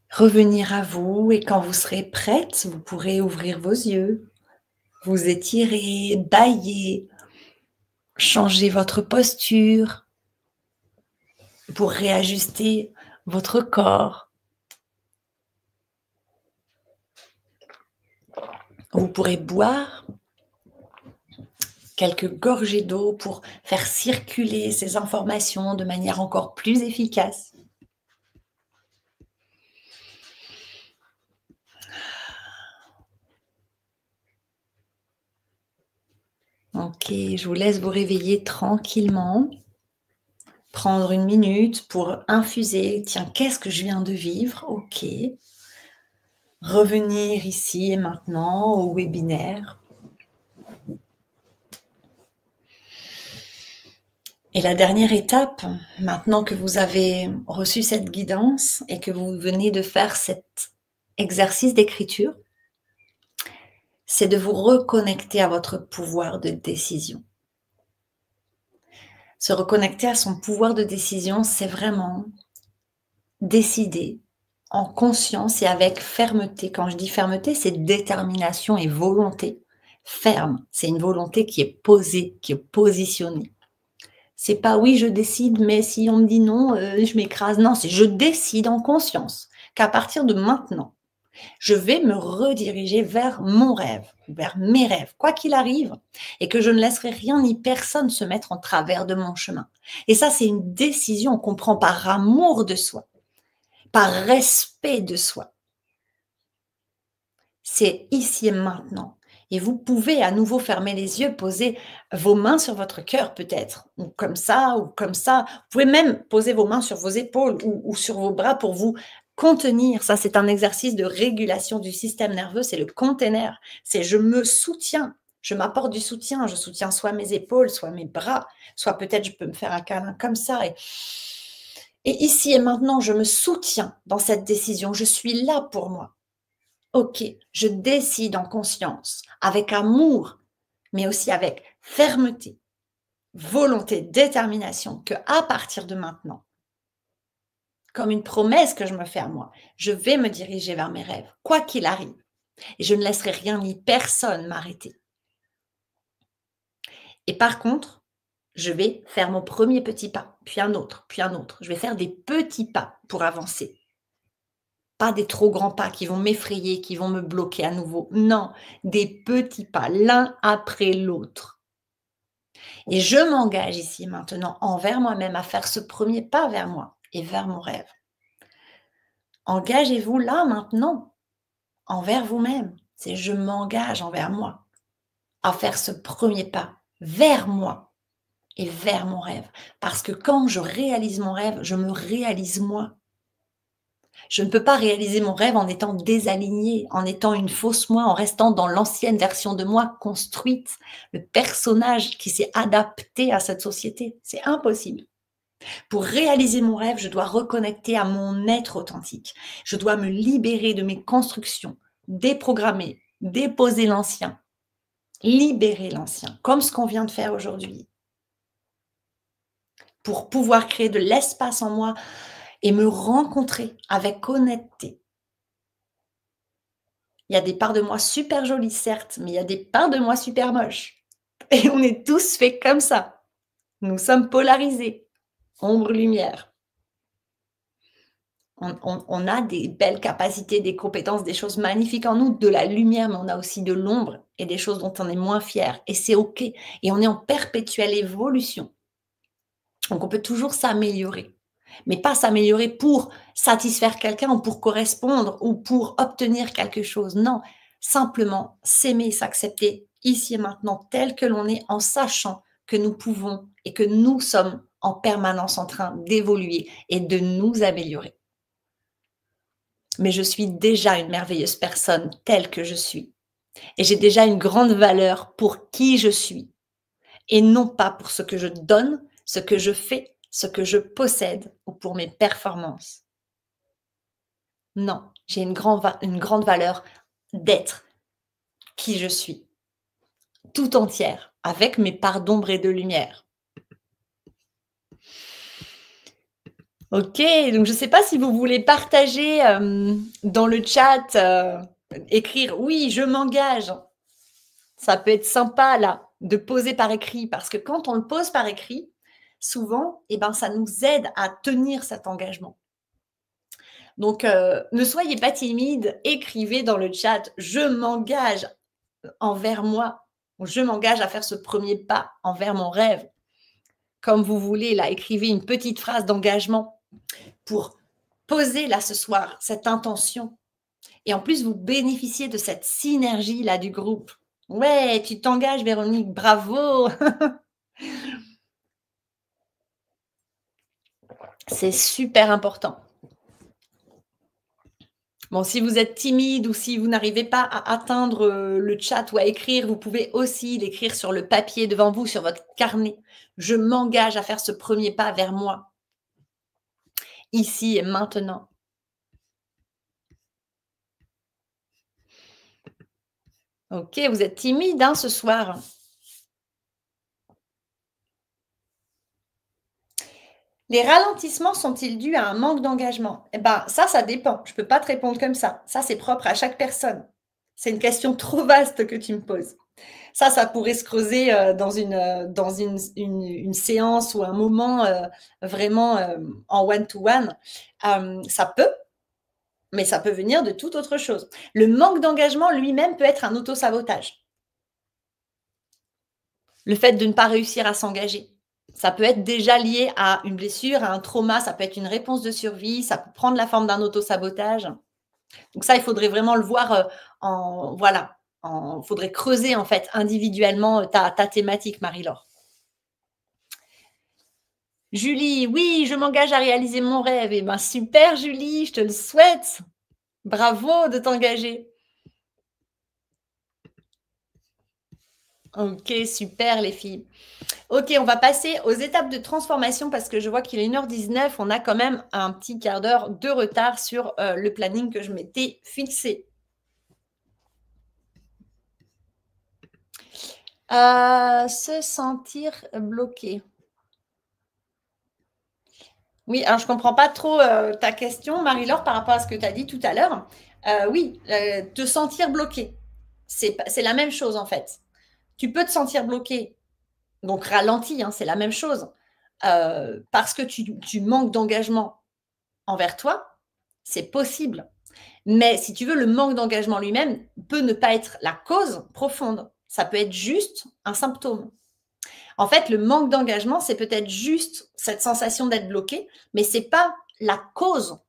Revenir à vous et quand vous serez prête, vous pourrez ouvrir vos yeux, vous étirer, bâiller, changer votre posture pour réajuster votre corps. Vous pourrez boire quelques gorgées d'eau pour faire circuler ces informations de manière encore plus efficace. Ok, je vous laisse vous réveiller tranquillement. Prendre une minute pour infuser. Tiens, qu'est-ce que je viens de vivre? Ok. Revenir ici et maintenant au webinaire. Et la dernière étape, maintenant que vous avez reçu cette guidance et que vous venez de faire cet exercice d'écriture, c'est de vous reconnecter à votre pouvoir de décision. Se reconnecter à son pouvoir de décision, c'est vraiment décider en conscience et avec fermeté. Quand je dis fermeté, c'est détermination et volonté. Ferme, c'est une volonté qui est posée, qui est positionnée. C'est pas oui, je décide, mais si on me dit non, je m'écrase. Non, c'est je décide en conscience qu'à partir de maintenant, je vais me rediriger vers mon rêve, vers mes rêves, quoi qu'il arrive, et que je ne laisserai rien ni personne se mettre en travers de mon chemin. Et ça, c'est une décision qu'on prend par amour de soi, par respect de soi. C'est ici et maintenant. Et vous pouvez à nouveau fermer les yeux, poser vos mains sur votre cœur peut-être, ou comme ça, ou comme ça. Vous pouvez même poser vos mains sur vos épaules ou sur vos bras pour vous contenir. Ça, c'est un exercice de régulation du système nerveux, c'est le container. C'est je me soutiens, je m'apporte du soutien, je soutiens soit mes épaules, soit mes bras, soit peut-être je peux me faire un câlin comme ça. Et ici et maintenant, je me soutiens dans cette décision, je suis là pour moi. Ok, je décide en conscience, avec amour, mais aussi avec fermeté, volonté, détermination, que à partir de maintenant, comme une promesse que je me fais à moi, je vais me diriger vers mes rêves, quoi qu'il arrive. Et je ne laisserai rien ni personne m'arrêter. Et par contre, je vais faire mon premier petit pas, puis un autre, puis un autre. Je vais faire des petits pas pour avancer. Pas des trop grands pas qui vont m'effrayer, qui vont me bloquer à nouveau. Non, des petits pas, l'un après l'autre. Et je m'engage ici maintenant envers moi-même à faire ce premier pas vers moi et vers mon rêve. Engagez-vous là maintenant envers vous-même. C'est je m'engage envers moi à faire ce premier pas vers moi et vers mon rêve. Parce que quand je réalise mon rêve, je me réalise moi. Je ne peux pas réaliser mon rêve en étant désalignée, en étant une fausse moi, en restant dans l'ancienne version de moi construite, le personnage qui s'est adapté à cette société. C'est impossible. Pour réaliser mon rêve, je dois reconnecter à mon être authentique. Je dois me libérer de mes constructions, déprogrammer, déposer l'ancien, libérer l'ancien, comme ce qu'on vient de faire aujourd'hui, pour pouvoir créer de l'espace en moi et me rencontrer avec honnêteté. Il y a des parts de moi super jolies, certes, mais il y a des parts de moi super moches. Et on est tous faits comme ça. Nous sommes polarisés, ombre-lumière. On a des belles capacités, des compétences, des choses magnifiques en nous, de la lumière, mais on a aussi de l'ombre et des choses dont on est moins fier. Et c'est OK. Et on est en perpétuelle évolution. Donc, on peut toujours s'améliorer. Mais pas s'améliorer pour satisfaire quelqu'un ou pour correspondre ou pour obtenir quelque chose. Non, simplement s'aimer, s'accepter ici et maintenant tel que l'on est en sachant que nous pouvons et que nous sommes en permanence en train d'évoluer et de nous améliorer. Mais je suis déjà une merveilleuse personne telle que je suis. Et j'ai déjà une grande valeur pour qui je suis. Et non pas pour ce que je donne, ce que je fais, ce que je possède ou pour mes performances. Non, j'ai une grande valeur d'être qui je suis, tout entière, avec mes parts d'ombre et de lumière. OK, donc je ne sais pas si vous voulez partager dans le chat, écrire oui, je m'engage. Ça peut être sympa là de poser par écrit parce que quand on le pose par écrit, souvent, ça nous aide à tenir cet engagement. Donc, ne soyez pas timide, écrivez dans le chat je m'engage envers moi, je m'engage à faire ce premier pas envers mon rêve. Comme vous voulez, là, écrivez une petite phrase d'engagement pour poser là ce soir cette intention. Et en plus, vous bénéficiez de cette synergie là du groupe. Ouais, tu t'engages, Véronique, bravo. C'est super important. Bon, si vous êtes timide ou si vous n'arrivez pas à atteindre le chat ou à écrire, vous pouvez aussi l'écrire sur le papier devant vous, sur votre carnet. Je m'engage à faire ce premier pas vers moi, ici et maintenant. Ok, vous êtes timide ce soir. Les ralentissements sont-ils dus à un manque d'engagement? Eh ben, ça dépend. Je ne peux pas te répondre comme ça. Ça, c'est propre à chaque personne. C'est une question trop vaste que tu me poses. Ça pourrait se creuser dans une séance ou un moment vraiment en one-to-one. Ça peut, mais ça peut venir de toute autre chose. Le manque d'engagement lui-même peut être un autosabotage. Le fait de ne pas réussir à s'engager. Ça peut être déjà lié à une blessure, à un trauma, ça peut être une réponse de survie, ça peut prendre la forme d'un autosabotage. Donc ça, il faudrait vraiment le voir faudrait creuser en fait individuellement ta thématique, Marie-Laure. Julie, oui, je m'engage à réaliser mon rêve. Eh bien, super, Julie, je te le souhaite. Bravo de t'engager. Ok, super les filles. Ok, on va passer aux étapes de transformation parce que je vois qu'il est 1h19. On a quand même un petit quart d'heure de retard sur le planning que je m'étais fixé. Se sentir bloqué. Oui, alors je ne comprends pas trop ta question, Marie-Laure, par rapport à ce que tu as dit tout à l'heure. Oui, te sentir bloqué, c'est la même chose en fait. Tu peux te sentir bloqué, donc ralenti, c'est la même chose, parce que tu manques d'engagement envers toi, c'est possible. Mais si tu veux, le manque d'engagement lui-même peut ne pas être la cause profonde. Ça peut être juste un symptôme. En fait, le manque d'engagement, c'est peut-être juste cette sensation d'être bloqué, mais ce n'est pas la cause.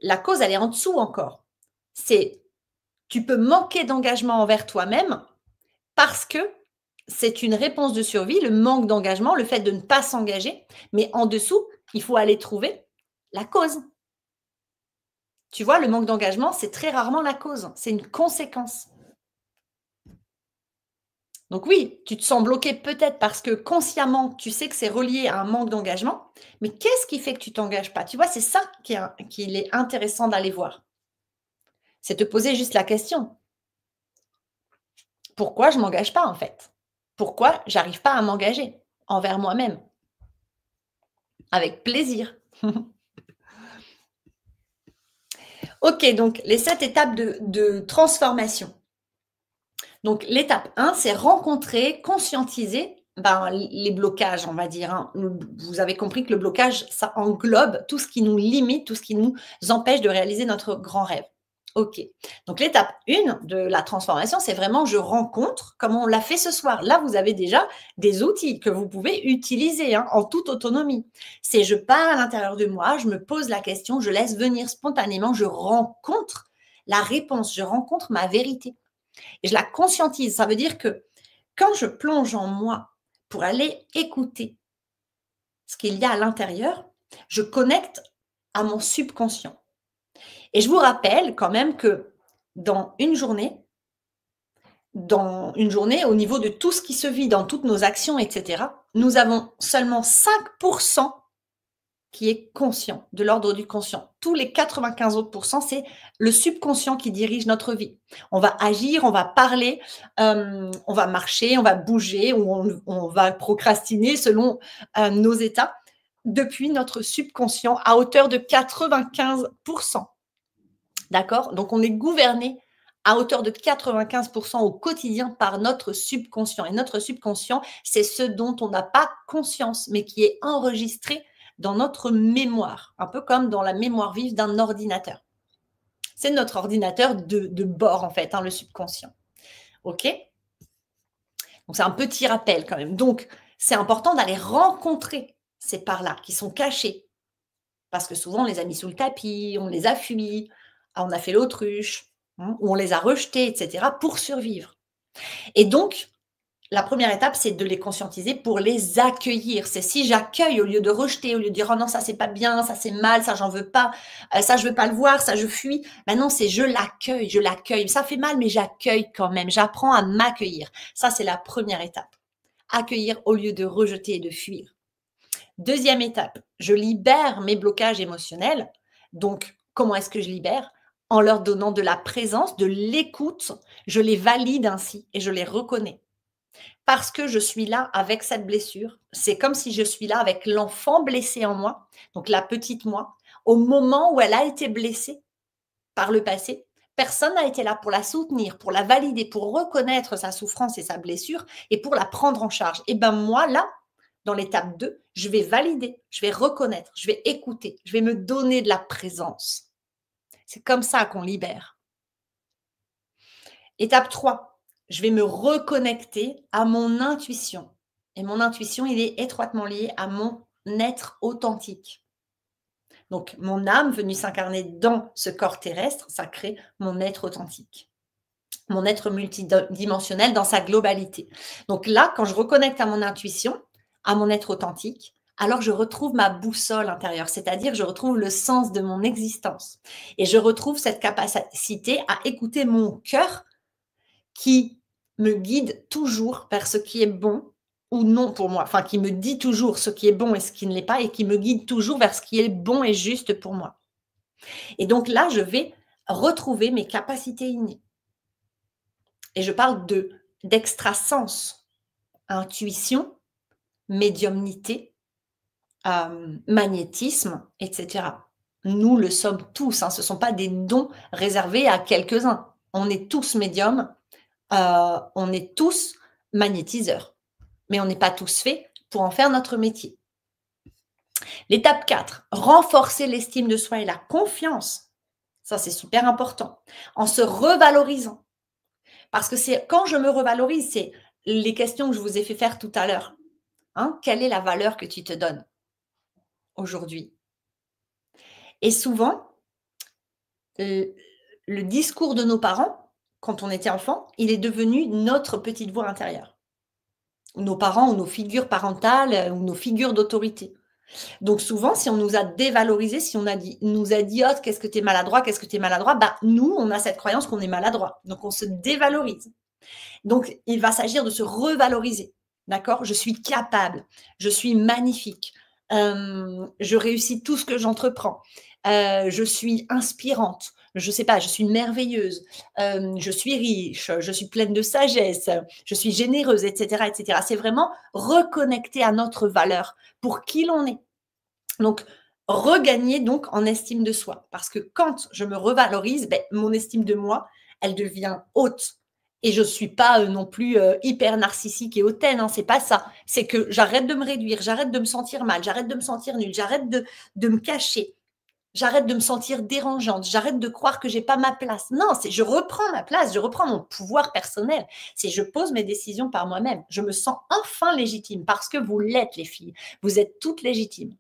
La cause, elle est en dessous encore. Tu peux manquer d'engagement envers toi-même parce que c'est une réponse de survie, le manque d'engagement, le fait de ne pas s'engager. Mais en dessous, il faut aller trouver la cause. Tu vois, le manque d'engagement, c'est très rarement la cause, c'est une conséquence. Donc oui, tu te sens bloqué peut-être parce que consciemment, tu sais que c'est relié à un manque d'engagement, mais qu'est-ce qui fait que tu t'engages pas? Tu vois, c'est ça qu'il est intéressant d'aller voir. C'est te poser juste la question. Pourquoi je m'engage pas en fait? Pourquoi j'arrive pas à m'engager envers moi-même? Avec plaisir. Ok, donc les 7 étapes de transformation. Donc l'étape 1, c'est rencontrer, conscientiser les blocages, on va dire. Hein. Vous avez compris que le blocage, ça englobe tout ce qui nous limite, tout ce qui nous empêche de réaliser notre grand rêve. Ok. Donc l'étape 1 de la transformation, c'est vraiment je rencontre, comme on l'a fait ce soir. Là, vous avez déjà des outils que vous pouvez utiliser en toute autonomie. C'est je pars à l'intérieur de moi, je me pose la question, je laisse venir spontanément, je rencontre la réponse, je rencontre ma vérité. Et je la conscientise. Ça veut dire que quand je plonge en moi pour aller écouter ce qu'il y a à l'intérieur, je connecte à mon subconscient. Et je vous rappelle quand même que dans une journée, au niveau de tout ce qui se vit, dans toutes nos actions, etc., nous avons seulement 5% qui est conscient, de l'ordre du conscient. Tous les 95 autres %, c'est le subconscient qui dirige notre vie. On va agir, on va parler, on va marcher, on va bouger, ou on va procrastiner selon nos états, depuis notre subconscient à hauteur de 95 %. D'accord? Donc, on est gouverné à hauteur de 95 % au quotidien par notre subconscient. Et notre subconscient, c'est ce dont on n'a pas conscience, mais qui est enregistré dans notre mémoire, un peu comme dans la mémoire vive d'un ordinateur. C'est notre ordinateur de bord, en fait, le subconscient. OK? Donc, c'est un petit rappel quand même. Donc, c'est important d'aller rencontrer ces parts-là qui sont cachées. Parce que souvent, on les a mis sous le tapis, on les a fuis, on a fait l'autruche, ou on les a rejetés, etc., pour survivre. Et donc, la première étape, c'est de les conscientiser pour les accueillir. C'est si j'accueille au lieu de rejeter, au lieu de dire « Oh non, ça c'est pas bien, ça c'est mal, ça j'en veux pas, ça je veux pas le voir, ça je fuis ». Maintenant, c'est je l'accueille, je l'accueille. Ça fait mal, mais j'accueille quand même. J'apprends à m'accueillir. Ça, c'est la première étape. Accueillir au lieu de rejeter et de fuir. Deuxième étape, je libère mes blocages émotionnels. Donc, comment est-ce que je libère? En leur donnant de la présence, de l'écoute. Je les valide ainsi et je les reconnais. Parce que je suis là avec cette blessure. C'est comme si je suis là avec l'enfant blessé en moi, donc la petite moi, au moment où elle a été blessée par le passé. Personne n'a été là pour la soutenir, pour la valider, pour reconnaître sa souffrance et sa blessure et pour la prendre en charge. Et bien moi, là, dans l'étape 2, je vais valider, je vais reconnaître, je vais écouter, je vais me donner de la présence. C'est comme ça qu'on libère. Étape 3, je vais me reconnecter à mon intuition. Et mon intuition, il est étroitement lié à mon être authentique. Donc, mon âme venue s'incarner dans ce corps terrestre, ça crée mon être authentique. Mon être multidimensionnel dans sa globalité. Donc là, quand je reconnecte à mon intuition, à mon être authentique, alors je retrouve ma boussole intérieure, c'est-à-dire je retrouve le sens de mon existence. Et je retrouve cette capacité à écouter mon cœur qui me guide toujours vers ce qui est bon ou non pour moi. Enfin, qui me dit toujours ce qui est bon et ce qui ne l'est pas et qui me guide toujours vers ce qui est bon et juste pour moi. Et donc là, je vais retrouver mes capacités innées. Et je parle d'extrasens, intuition, médiumnité, magnétisme, etc. Nous le sommes tous. Ce ne sont pas des dons réservés à quelques-uns. On est tous médiums, on est tous magnétiseurs. Mais on n'est pas tous faits pour en faire notre métier. L'étape 4, renforcer l'estime de soi et la confiance. Ça, c'est super important. En se revalorisant. Parce que c'est quand je me revalorise, c'est les questions que je vous ai fait faire tout à l'heure. Hein, quelle est la valeur que tu te donnes aujourd'hui? Et souvent, le discours de nos parents, quand on était enfant, il est devenu notre petite voix intérieure. Nos parents ou nos figures parentales, ou nos figures d'autorité. Donc souvent, si on nous a dévalorisés, si on nous a dit: «Oh, qu'est-ce que tu es maladroit, qu'est-ce que tu es maladroit», bah, nous, on a cette croyance qu'on est maladroit. Donc on se dévalorise. Donc il va s'agir de se revaloriser, d'accord? Je suis capable, je suis magnifique, je réussis tout ce que j'entreprends, je suis inspirante, je sais pas, je suis merveilleuse, je suis riche, je suis pleine de sagesse, je suis généreuse et cetera et cetera. C'est vraiment reconnecter à notre valeur pour qui l'on est. Donc, regagner donc en estime de soi. Parce que quand je me revalorise, beh, mon estime de moi, elle devient haute. Et je ne suis pas non plus hyper narcissique et hautaine, hein, c'est pas ça. C'est que j'arrête de me réduire, j'arrête de me sentir mal, j'arrête de me sentir nulle, j'arrête de me cacher, j'arrête de me sentir dérangeante, j'arrête de croire que j'ai pas ma place. Non, c'est je reprends ma place, je reprends mon pouvoir personnel. C'est je pose mes décisions par moi-même. Je me sens enfin légitime parce que vous l'êtes, les filles. Vous êtes toutes légitimes.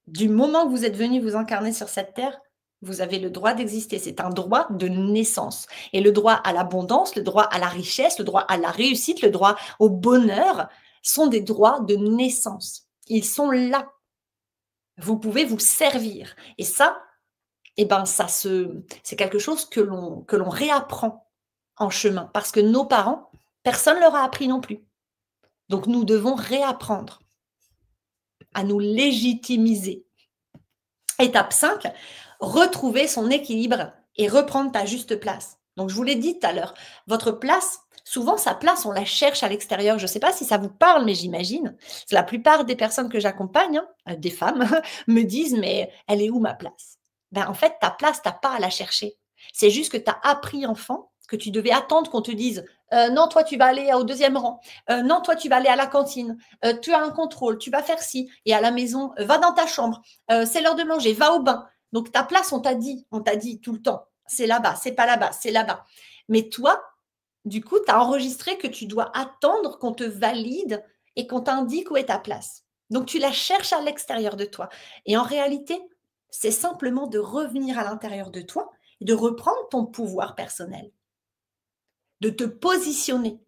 Du moment que vous êtes venu vous incarner sur cette terre, vous avez le droit d'exister. C'est un droit de naissance. Et le droit à l'abondance, le droit à la richesse, le droit à la réussite, le droit au bonheur sont des droits de naissance. Ils sont là. Vous pouvez vous servir. Et ça, eh ben, c'est quelque chose que l'on réapprend en chemin. Parce que nos parents, personne ne leur a appris non plus. Donc nous devons réapprendre à nous légitimiser. Étape 5, retrouver son équilibre et reprendre ta juste place. Donc, je vous l'ai dit tout à l'heure, votre place, souvent sa place, on la cherche à l'extérieur. Je ne sais pas si ça vous parle, mais j'imagine. La plupart des personnes que j'accompagne, des femmes, me disent, mais elle est où ma place? Ben, en fait, ta place, tu n'as pas à la chercher. C'est juste que tu as appris enfant que tu devais attendre qu'on te dise non, toi, tu vas aller au deuxième rang. Non, toi, tu vas aller à la cantine. Tu as un contrôle, tu vas faire ci. Et à la maison, va dans ta chambre. C'est l'heure de manger, va au bain. Donc, ta place, on t'a dit tout le temps. C'est là-bas, c'est pas là-bas, c'est là-bas. Mais toi, du coup, tu as enregistré que tu dois attendre qu'on te valide et qu'on t'indique où est ta place. Donc, tu la cherches à l'extérieur de toi. Et en réalité, c'est simplement de revenir à l'intérieur de toi et de reprendre ton pouvoir personnel, de te positionner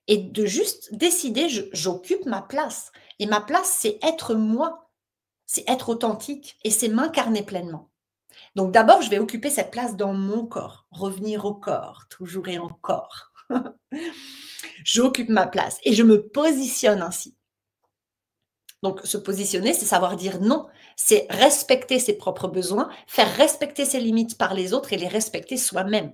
et de juste décider, j'occupe ma place. Et ma place, c'est être moi, c'est être authentique et c'est m'incarner pleinement. Donc d'abord, je vais occuper cette place dans mon corps, revenir au corps, toujours et encore. J'occupe ma place et je me positionne ainsi. Donc se positionner, c'est savoir dire non, c'est respecter ses propres besoins, faire respecter ses limites par les autres et les respecter soi-même.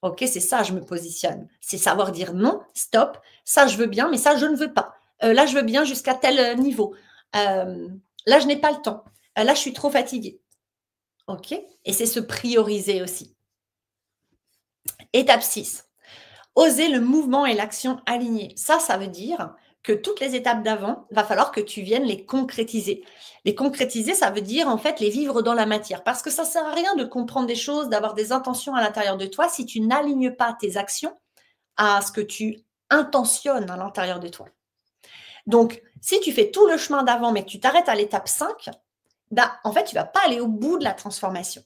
OK, c'est ça, je me positionne. C'est savoir dire non, stop, ça je veux bien, mais ça je ne veux pas. Là, je veux bien jusqu'à tel niveau. Là, je n'ai pas le temps. Là, je suis trop fatiguée. OK? Et c'est se prioriser aussi. Étape 6, oser le mouvement et l'action alignés. Ça veut dire que toutes les étapes d'avant, va falloir que tu viennes les concrétiser. Les concrétiser, ça veut dire en fait les vivre dans la matière. Parce que ça ne sert à rien de comprendre des choses, d'avoir des intentions à l'intérieur de toi si tu n'alignes pas tes actions à ce que tu intentionnes à l'intérieur de toi. Donc, si tu fais tout le chemin d'avant, mais que tu t'arrêtes à l'étape 5, bah, en fait, tu ne vas pas aller au bout de la transformation.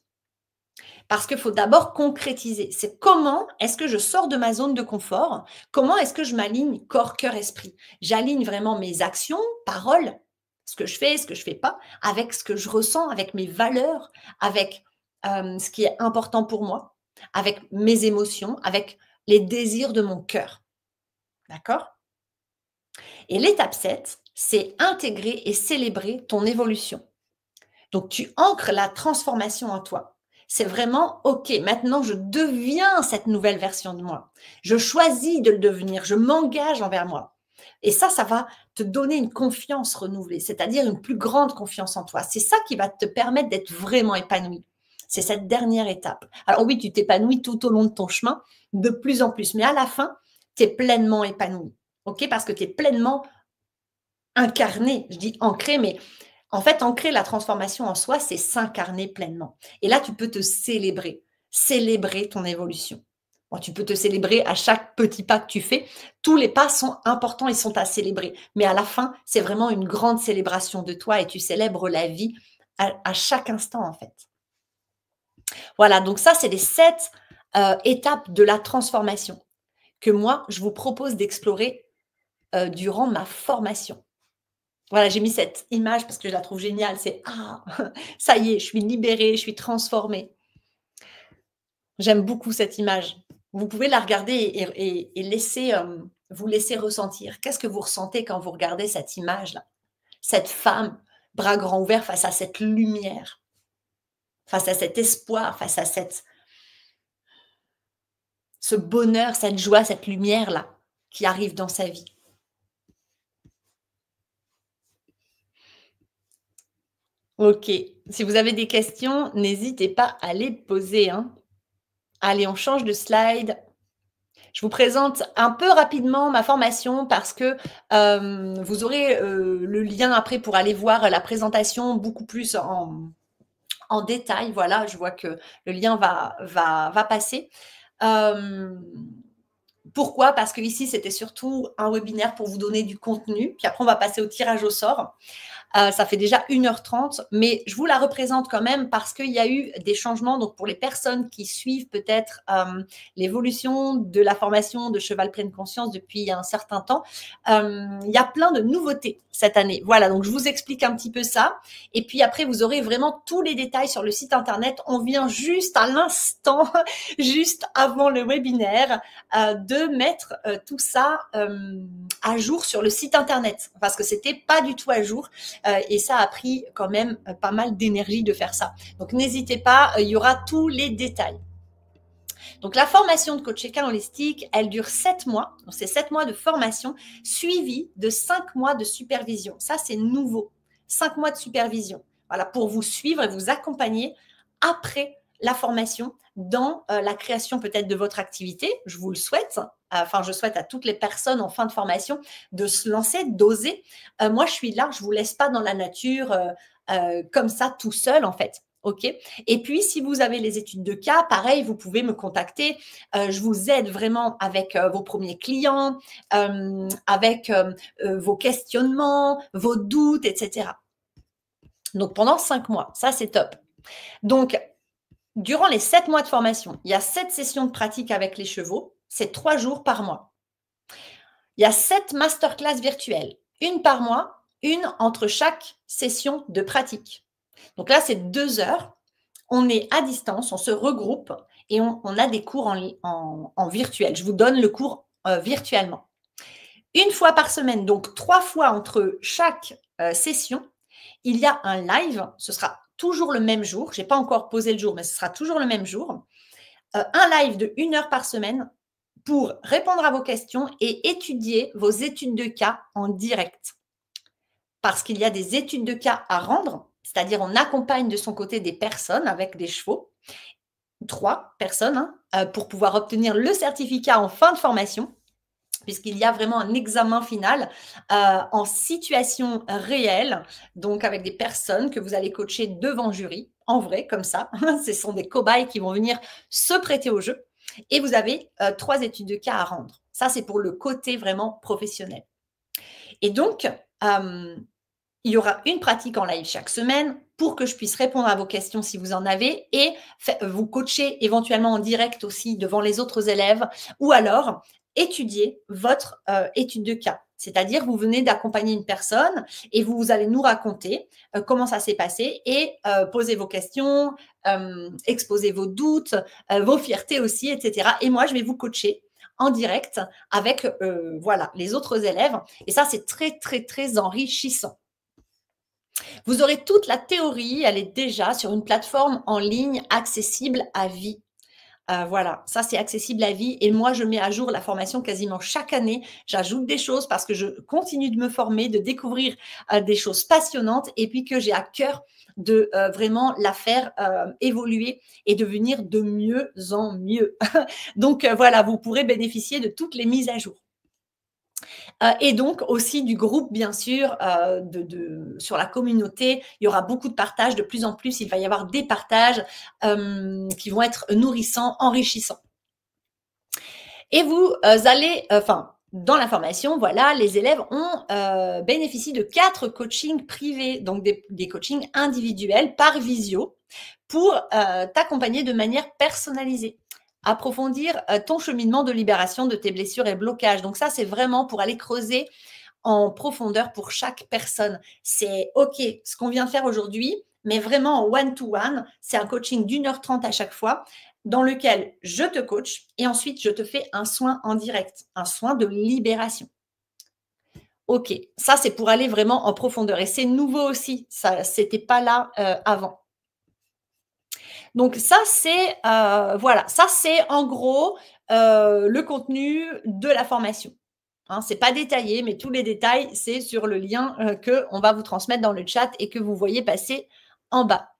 Parce qu'il faut d'abord concrétiser. C'est comment est-ce que je sors de ma zone de confort? Comment est-ce que je m'aligne corps, cœur, esprit? J'aligne vraiment mes actions, paroles, ce que je fais, ce que je ne fais pas, avec ce que je ressens, avec mes valeurs, avec ce qui est important pour moi, avec mes émotions, avec les désirs de mon cœur. D'accord? Et l'étape 7, c'est intégrer et célébrer ton évolution. Donc, tu ancres la transformation en toi. C'est vraiment, OK, maintenant je deviens cette nouvelle version de moi. Je choisis de le devenir, je m'engage envers moi. Et ça va te donner une confiance renouvelée, c'est-à-dire une plus grande confiance en toi. C'est ça qui va te permettre d'être vraiment épanoui. C'est cette dernière étape. Alors oui, tu t'épanouis tout au long de ton chemin, de plus en plus, mais à la fin, tu es pleinement épanoui. OK? Parce que tu es pleinement incarné, je dis ancré, mais En fait, ancrer la transformation en soi, c'est s'incarner pleinement. Et là, tu peux te célébrer ton évolution. Bon, tu peux te célébrer à chaque petit pas que tu fais. Tous les pas sont importants, ils sont à célébrer. Mais à la fin, c'est vraiment une grande célébration de toi et tu célèbres la vie à chaque instant, en fait. Voilà, donc ça, c'est les 7 étapes de la transformation que moi, je vous propose d'explorer durant ma formation. Voilà, j'ai mis cette image parce que je la trouve géniale. C'est ah, ça y est, je suis libérée, je suis transformée. J'aime beaucoup cette image. Vous pouvez la regarder et laisser, vous laisser ressentir. Qu'est-ce que vous ressentez quand vous regardez cette image-là? Cette femme, bras grands ouverts face à cette lumière, face à cet espoir, face à ce bonheur, cette joie, cette lumière-là qui arrive dans sa vie. OK. Si vous avez des questions, n'hésitez pas à les poser, hein. Allez, on change de slide. Je vous présente un peu rapidement ma formation parce que vous aurez le lien après pour aller voir la présentation beaucoup plus en détail. Voilà, je vois que le lien va passer. Pourquoi? Parce que ici, c'était surtout un webinaire pour vous donner du contenu. Puis après, on va passer au tirage au sort. Ça fait déjà 1h30, mais je vous la représente quand même parce qu'il y a eu des changements. Donc, pour les personnes qui suivent peut-être l'évolution de la formation de Cheval Pleine Conscience depuis un certain temps, il y a plein de nouveautés cette année. Voilà, donc je vous explique un petit peu ça. Et puis après, vous aurez vraiment tous les détails sur le site internet. On vient juste à l'instant, juste avant le webinaire, de mettre tout ça à jour sur le site internet parce que c'était pas du tout à jour. Et ça a pris quand même pas mal d'énergie de faire ça. Donc, n'hésitez pas, il y aura tous les détails. Donc, la formation de coach équin holistique, elle dure 7 mois. Donc, c'est 7 mois de formation suivi de 5 mois de supervision. Ça, c'est nouveau. 5 mois de supervision. Voilà, pour vous suivre et vous accompagner après la formation dans la création peut-être de votre activité. Je vous le souhaite. Enfin, je souhaite à toutes les personnes en fin de formation de se lancer, d'oser. Moi, je suis là, je ne vous laisse pas dans la nature comme ça tout seul en fait. OK. Et puis, si vous avez les études de cas, pareil, vous pouvez me contacter. Je vous aide vraiment avec vos premiers clients, avec vos questionnements, vos doutes, etc. Donc, pendant 5 mois, ça, c'est top. Donc, durant les 7 mois de formation, il y a 7 sessions de pratique avec les chevaux. C'est 3 jours par mois. Il y a 7 masterclass virtuelles, une par mois, une entre chaque session de pratique. Donc là, c'est 2 heures. On est à distance, on se regroupe et on a des cours en virtuel. Je vous donne le cours virtuellement. Une fois par semaine, donc 3 fois entre chaque session, il y a un live. Ce sera toujours le même jour. Je n'ai pas encore posé le jour, mais ce sera toujours le même jour. Un live de 1 heure par semaine pour répondre à vos questions et étudier vos études de cas en direct. Parce qu'il y a des études de cas à rendre, c'est-à-dire on accompagne de son côté des personnes avec des chevaux, 3 personnes, pour pouvoir obtenir le certificat en fin de formation, puisqu'il y a vraiment un examen final en situation réelle, donc avec des personnes que vous allez coacher devant jury, en vrai, comme ça. Ce sont des cobayes qui vont venir se prêter au jeu. Et vous avez 3 études de cas à rendre. Ça, c'est pour le côté vraiment professionnel. Et donc, il y aura une pratique en live chaque semaine pour que je puisse répondre à vos questions si vous en avez et vous coacher éventuellement en direct aussi devant les autres élèves ou alors étudier votre étude de cas. C'est-à-dire, vous venez d'accompagner une personne et vous allez nous raconter comment ça s'est passé et poser vos questions, exposer vos doutes, vos fiertés aussi, etc. Et moi, je vais vous coacher en direct avec voilà, les autres élèves. Et ça, c'est très, très, très enrichissant. Vous aurez toute la théorie, elle est déjà sur une plateforme en ligne accessible à vie. Voilà, ça c'est accessible à vie et moi je mets à jour la formation quasiment chaque année. J'ajoute des choses parce que je continue de me former, de découvrir des choses passionnantes et puis que j'ai à cœur de vraiment la faire évoluer et devenir de mieux en mieux. Donc voilà, vous pourrez bénéficier de toutes les mises à jour. Et donc aussi du groupe, bien sûr, sur la communauté. Il y aura beaucoup de partages. De plus en plus, il va y avoir des partages qui vont être nourrissants, enrichissants. Et vous allez, dans la formation, voilà, les élèves bénéficient de 4 coachings privés, donc des coachings individuels par visio pour t'accompagner de manière personnalisée. Approfondir ton cheminement de libération de tes blessures et blocages. Donc ça, c'est vraiment pour aller creuser en profondeur pour chaque personne. C'est OK, ce qu'on vient de faire aujourd'hui, mais vraiment en one-to-one. C'est un coaching d'1h30 à chaque fois dans lequel je te coach et ensuite je te fais un soin en direct, un soin de libération. OK, ça c'est pour aller vraiment en profondeur et c'est nouveau aussi, ça c'était pas là avant. Donc ça c'est voilà, ça c'est en gros le contenu de la formation. Hein, c'est pas détaillé, mais tous les détails, c'est sur le lien qu'on va vous transmettre dans le chat et que vous voyez passer en bas.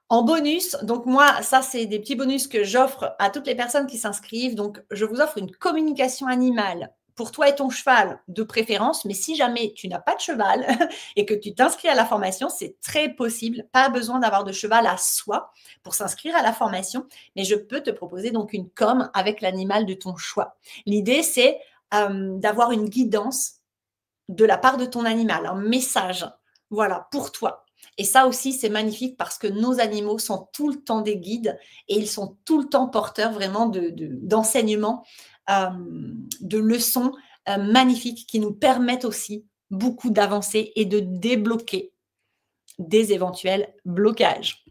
En bonus, donc moi, ça, c'est des petits bonus que j'offre à toutes les personnes qui s'inscrivent. Donc, je vous offre une communication animale pour toi et ton cheval de préférence. Mais si jamais tu n'as pas de cheval et que tu t'inscris à la formation, c'est très possible. Pas besoin d'avoir de cheval à soi pour s'inscrire à la formation. Mais je peux te proposer donc une com avec l'animal de ton choix. L'idée, c'est d'avoir une guidance de la part de ton animal, un message, voilà, pour toi. Et ça aussi, c'est magnifique parce que nos animaux sont tout le temps des guides et ils sont tout le temps porteurs vraiment d'enseignements, de leçons magnifiques qui nous permettent aussi beaucoup d'avancer et de débloquer des éventuels blocages.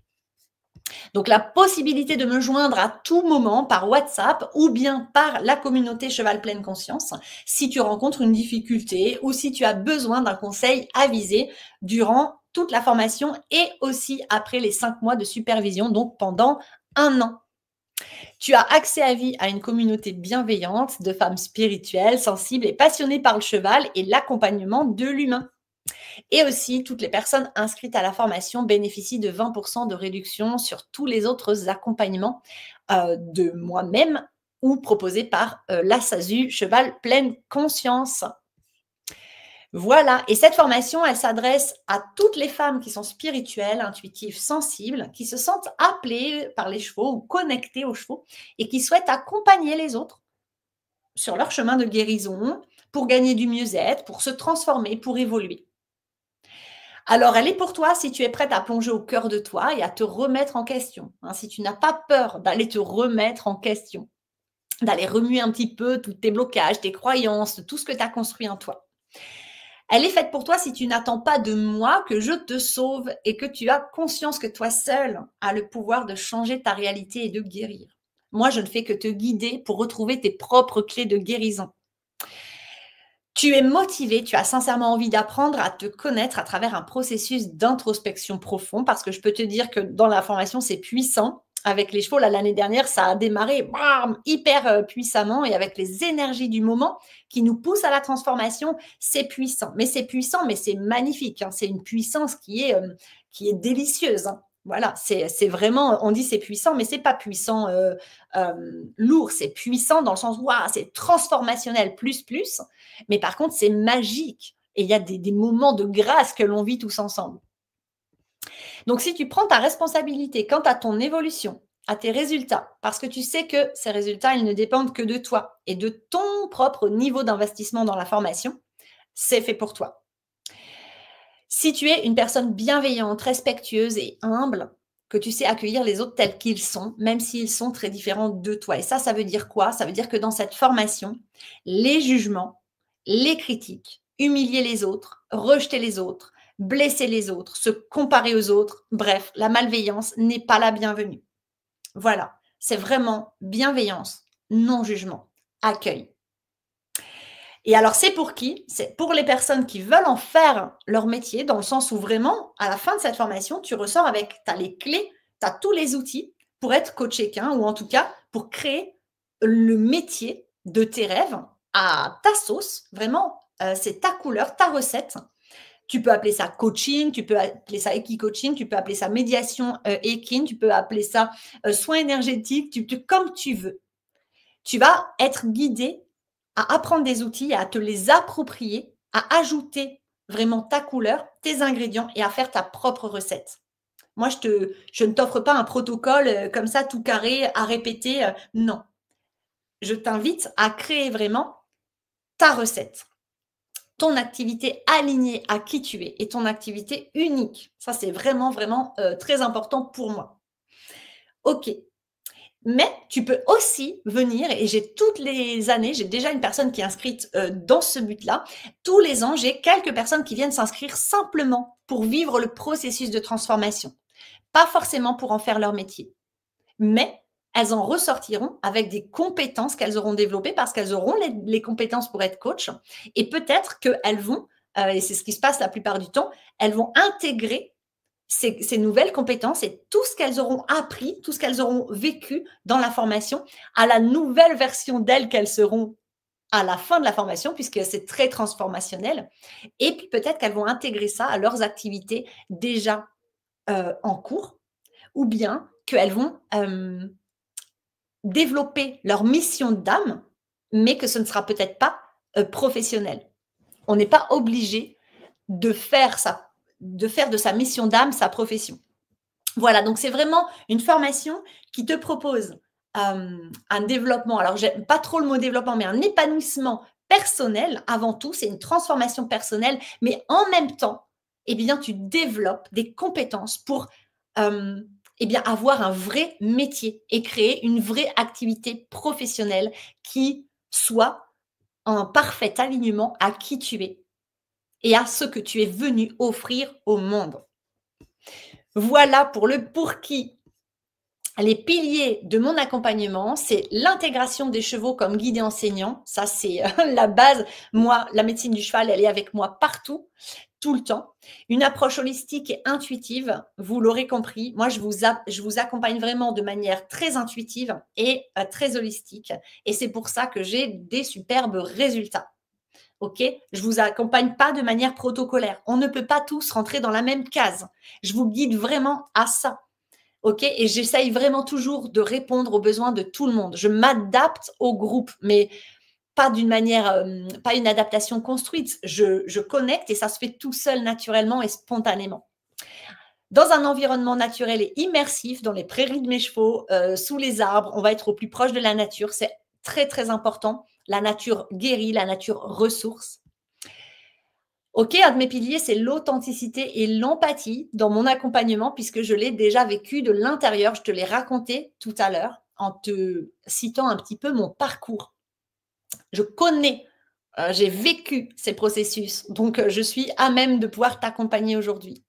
Donc, la possibilité de me joindre à tout moment par WhatsApp ou bien par la communauté Cheval Pleine Conscience si tu rencontres une difficulté ou si tu as besoin d'un conseil avisé durant toute la formation et aussi après les 5 mois de supervision, donc pendant 1 an. Tu as accès à vie à une communauté bienveillante de femmes spirituelles, sensibles et passionnées par le cheval et l'accompagnement de l'humain. Et aussi, toutes les personnes inscrites à la formation bénéficient de 20% de réduction sur tous les autres accompagnements de moi-même ou proposés par la SASU Cheval Pleine Conscience. Voilà, et cette formation, elle s'adresse à toutes les femmes qui sont spirituelles, intuitives, sensibles, qui se sentent appelées par les chevaux ou connectées aux chevaux et qui souhaitent accompagner les autres sur leur chemin de guérison pour gagner du mieux-être, pour se transformer, pour évoluer. Alors, elle est pour toi si tu es prête à plonger au cœur de toi et à te remettre en question. Hein, si tu n'as pas peur d'aller te remettre en question, d'aller remuer un petit peu tous tes blocages, tes croyances, tout ce que tu as construit en toi. Elle est faite pour toi si tu n'attends pas de moi que je te sauve et que tu as conscience que toi seul as le pouvoir de changer ta réalité et de guérir. Moi, je ne fais que te guider pour retrouver tes propres clés de guérison. Tu es motivé, tu as sincèrement envie d'apprendre à te connaître à travers un processus d'introspection profond parce que je peux te dire que dans la formation, c'est puissant. Avec les chevaux, là, l'année dernière, ça a démarré hyper puissamment et avec les énergies du moment qui nous poussent à la transformation, c'est puissant. Mais c'est magnifique. Hein. C'est une puissance qui est délicieuse. Hein. Voilà, c'est vraiment, on dit c'est puissant, mais c'est pas puissant lourd, c'est puissant dans le sens, waouh, c'est transformationnel, plus. Mais par contre, c'est magique. Et il y a des moments de grâce que l'on vit tous ensemble. Donc, si tu prends ta responsabilité quant à ton évolution, à tes résultats, parce que tu sais que ces résultats, ils ne dépendent que de toi et de ton propre niveau d'investissement dans la formation, c'est fait pour toi. Si tu es une personne bienveillante, respectueuse et humble, que tu sais accueillir les autres tels qu'ils sont, même s'ils sont très différents de toi. Et ça veut dire quoi? Ça veut dire que dans cette formation, les jugements, les critiques, humilier les autres, rejeter les autres, blesser les autres, se comparer aux autres, bref, la malveillance n'est pas la bienvenue. Voilà, c'est vraiment bienveillance, non-jugement, accueil. Et alors, c'est pour qui? C'est pour les personnes qui veulent en faire leur métier, dans le sens où vraiment, à la fin de cette formation, tu ressors avec, tu as les clés, tu as tous les outils pour être coach équin, ou en tout cas, pour créer le métier de tes rêves à ta sauce. Vraiment, c'est ta couleur, ta recette. Tu peux appeler ça coaching, tu peux appeler ça équi-coaching, tu peux appeler ça médiation équine, tu peux appeler ça soin énergétique, comme tu veux. Tu vas être guidé à apprendre des outils, à te les approprier, à ajouter vraiment ta couleur, tes ingrédients et à faire ta propre recette. Moi, je ne t'offre pas un protocole comme ça, tout carré, à répéter. Non. Je t'invite à créer vraiment ta recette, ton activité alignée à qui tu es et ton activité unique. Ça, c'est vraiment, vraiment très important pour moi. OK. Mais tu peux aussi venir, et j'ai toutes les années, j'ai déjà une personne qui est inscrite dans ce but-là. Tous les ans, j'ai quelques personnes qui viennent s'inscrire simplement pour vivre le processus de transformation. Pas forcément pour en faire leur métier, mais elles en ressortiront avec des compétences qu'elles auront développées parce qu'elles auront les compétences pour être coach. Et peut-être qu'elles vont, et c'est ce qui se passe la plupart du temps, elles vont intégrer ces nouvelles compétences et tout ce qu'elles auront appris, tout ce qu'elles auront vécu dans la formation, à la nouvelle version d'elles qu'elles seront à la fin de la formation, puisque c'est très transformationnel. Et puis peut-être qu'elles vont intégrer ça à leurs activités déjà en cours, ou bien qu'elles vont développer leur mission d'âme, mais que ce ne sera peut-être pas professionnel. On n'est pas obligé de faire de sa mission d'âme sa profession. Voilà, donc c'est vraiment une formation qui te propose un développement. Alors, j'aime pas trop le mot développement, mais un épanouissement personnel avant tout. C'est une transformation personnelle, mais en même temps, eh bien, tu développes des compétences pour eh bien, avoir un vrai métier et créer une vraie activité professionnelle qui soit en parfait alignement à qui tu es et à ce que tu es venu offrir au monde. Voilà pour le pour qui. Les piliers de mon accompagnement, c'est l'intégration des chevaux comme guide et enseignant. Ça, c'est la base. Moi, la médecine du cheval, elle est avec moi partout, tout le temps. Une approche holistique et intuitive, vous l'aurez compris. Moi, je vous accompagne vraiment de manière très intuitive et très holistique. Et c'est pour ça que j'ai des superbes résultats. OK? Je vous accompagne pas de manière protocolaire. On ne peut pas tous rentrer dans la même case. Je vous guide vraiment à ça. OK? Et j'essaye vraiment toujours de répondre aux besoins de tout le monde. Je m'adapte au groupe, mais pas d'une manière, pas une adaptation construite. Je connecte et ça se fait tout seul naturellement et spontanément. Dans un environnement naturel et immersif, dans les prairies de mes chevaux, sous les arbres, on va être au plus proche de la nature. C'est très, très important. La nature guérit, la nature ressource. OK, un de mes piliers, c'est l'authenticité et l'empathie dans mon accompagnement puisque je l'ai déjà vécu de l'intérieur. Je te l'ai raconté tout à l'heure en te citant un petit peu mon parcours. Je connais, j'ai vécu ces processus, donc je suis à même de pouvoir t'accompagner aujourd'hui.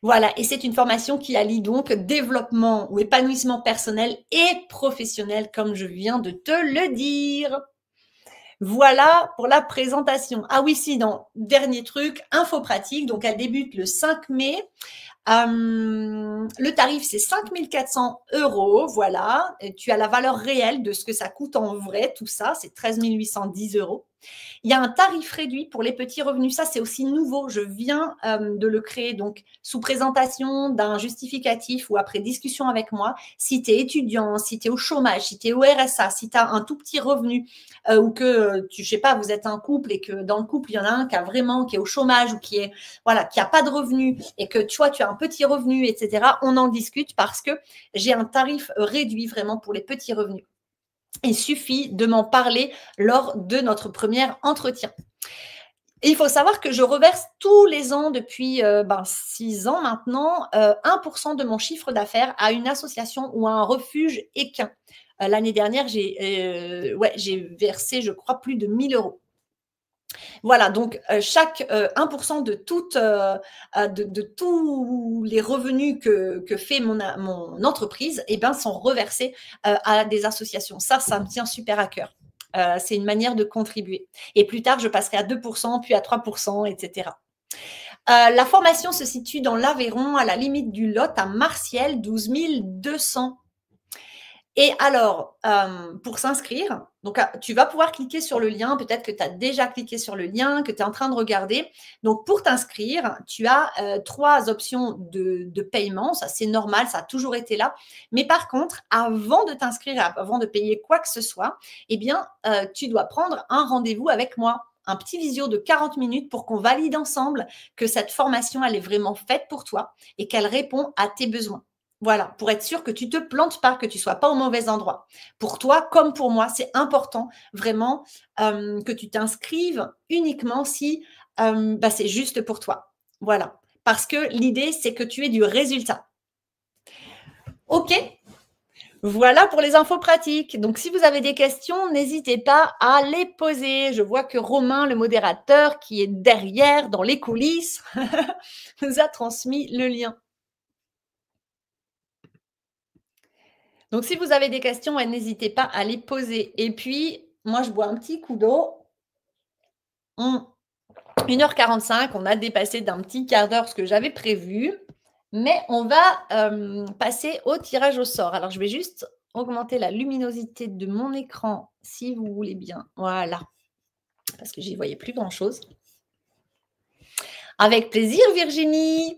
Voilà, et c'est une formation qui allie donc développement ou épanouissement personnel et professionnel, comme je viens de te le dire. Voilà pour la présentation. Ah oui, si, dernier truc, info pratique. Donc, elle débute le 5 mai. Le tarif, c'est 5 400 €. Voilà. Et tu as la valeur réelle de ce que ça coûte en vrai. Tout ça, c'est 13 810 €. Il y a un tarif réduit pour les petits revenus. Ça, c'est aussi nouveau. Je viens de le créer. Donc, sous présentation d'un justificatif ou après discussion avec moi, si tu es étudiant, si tu es au chômage, si tu es au RSA, si tu as un tout petit revenu ou que, je sais pas, vous êtes un couple et que dans le couple, il y en a un qui est au chômage ou qui est, voilà, qui a pas de revenu et que tu as un petit revenu, etc., on en discute parce que j'ai un tarif réduit vraiment pour les petits revenus. Il suffit de m'en parler lors de notre premier entretien. Et il faut savoir que je reverse tous les ans depuis 6 ans maintenant 1% de mon chiffre d'affaires à une association ou à un refuge équin. L'année dernière, j'ai versé, je crois, plus de 1 000 €. Voilà, donc chaque 1% de tous les revenus que fait mon entreprise, eh ben, sont reversés à des associations. Ça me tient super à cœur. C'est une manière de contribuer. Et plus tard, je passerai à 2%, puis à 3%, etc. La formation se situe dans l'Aveyron, à la limite du Lot, à Martiel, 12 200. Et alors, pour s'inscrire, donc tu vas pouvoir cliquer sur le lien. Peut-être que tu as déjà cliqué sur le lien, que tu es en train de regarder. Donc, pour t'inscrire, tu as 3 options de paiement. Ça, c'est normal, ça a toujours été là. Mais par contre, avant de t'inscrire, avant de payer quoi que ce soit, eh bien, tu dois prendre un rendez-vous avec moi. Un petit visio de 40 minutes pour qu'on valide ensemble que cette formation, elle est vraiment faite pour toi et qu'elle répond à tes besoins. Voilà, pour être sûr que tu ne te plantes pas, que tu ne sois pas au mauvais endroit. Pour toi, comme pour moi, c'est important vraiment que tu t'inscrives uniquement si c'est juste pour toi. Voilà, parce que l'idée, c'est que tu aies du résultat. OK? Voilà pour les infos pratiques. Donc, si vous avez des questions, n'hésitez pas à les poser. Je vois que Romain, le modérateur, qui est derrière, dans les coulisses, nous a transmis le lien. Donc, si vous avez des questions, n'hésitez pas à les poser. Et puis, moi, je bois un petit coup d'eau. 1h45, on a dépassé d'un petit quart d'heure ce que j'avais prévu. Mais on va passer au tirage au sort. Alors, je vais juste augmenter la luminosité de mon écran, si vous voulez bien. Voilà. Parce que j'y voyais plus grand-chose. Avec plaisir, Virginie.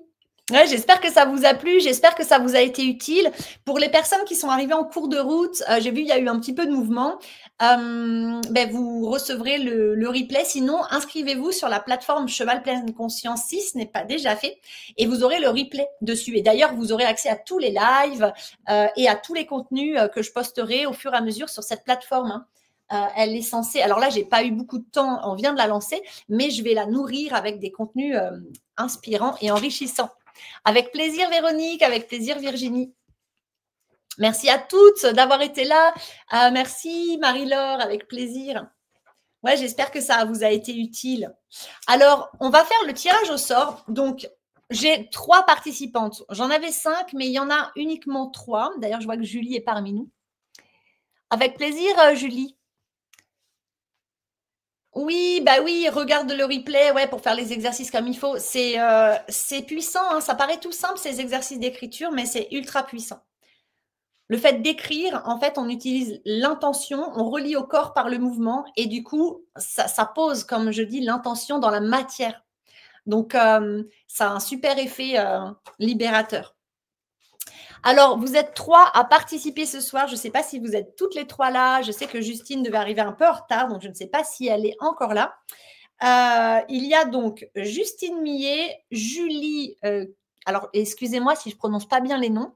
Ouais, j'espère que ça vous a plu, j'espère que ça vous a été utile. Pour les personnes qui sont arrivées en cours de route, j'ai vu il y a eu un petit peu de mouvement. Vous recevrez le replay. Sinon, inscrivez-vous sur la plateforme Cheval Pleine Conscience si ce n'est pas déjà fait et vous aurez le replay dessus. Et d'ailleurs, vous aurez accès à tous les lives et à tous les contenus que je posterai au fur et à mesure sur cette plateforme. Hein. Elle est censée, alors là, j'ai pas eu beaucoup de temps, on vient de la lancer, mais je vais la nourrir avec des contenus inspirants et enrichissants. Avec plaisir, Véronique, avec plaisir, Virginie. Merci à toutes d'avoir été là. Merci, Marie-Laure, avec plaisir. Ouais, j'espère que ça vous a été utile. Alors, on va faire le tirage au sort. Donc, j'ai 3 participantes. J'en avais 5, mais il y en a uniquement 3. D'ailleurs, je vois que Julie est parmi nous. Avec plaisir, Julie. Oui, bah oui, regarde le replay, ouais, pour faire les exercices comme il faut. C'est puissant, hein, ça paraît tout simple ces exercices d'écriture, mais c'est ultra puissant. Le fait d'écrire, en fait, on utilise l'intention, on relie au corps par le mouvement et du coup, ça pose, comme je dis, l'intention dans la matière. Donc, ça a un super effet libérateur. Alors, vous êtes 3 à participer ce soir. Je ne sais pas si vous êtes toutes les 3 là. Je sais que Justine devait arriver un peu en retard, donc je ne sais pas si elle est encore là. Il y a donc Justine Millet, Julie, alors excusez-moi si je ne prononce pas bien les noms,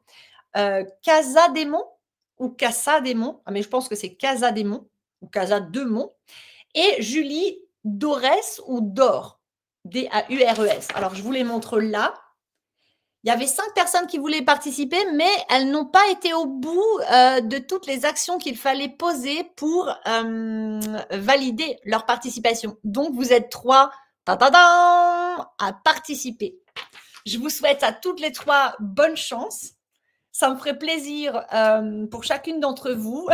Casadémon ou Cassadémon, mais je pense que c'est Casadémon ou Casademont, et Julie Dorès ou Dor, D-A-U-R-E-S. Alors, je vous les montre là. Il y avait 5 personnes qui voulaient participer, mais elles n'ont pas été au bout de toutes les actions qu'il fallait poser pour valider leur participation. Donc, vous êtes 3 à participer. Je vous souhaite à toutes les 3 bonne chance. Ça me ferait plaisir pour chacune d'entre vous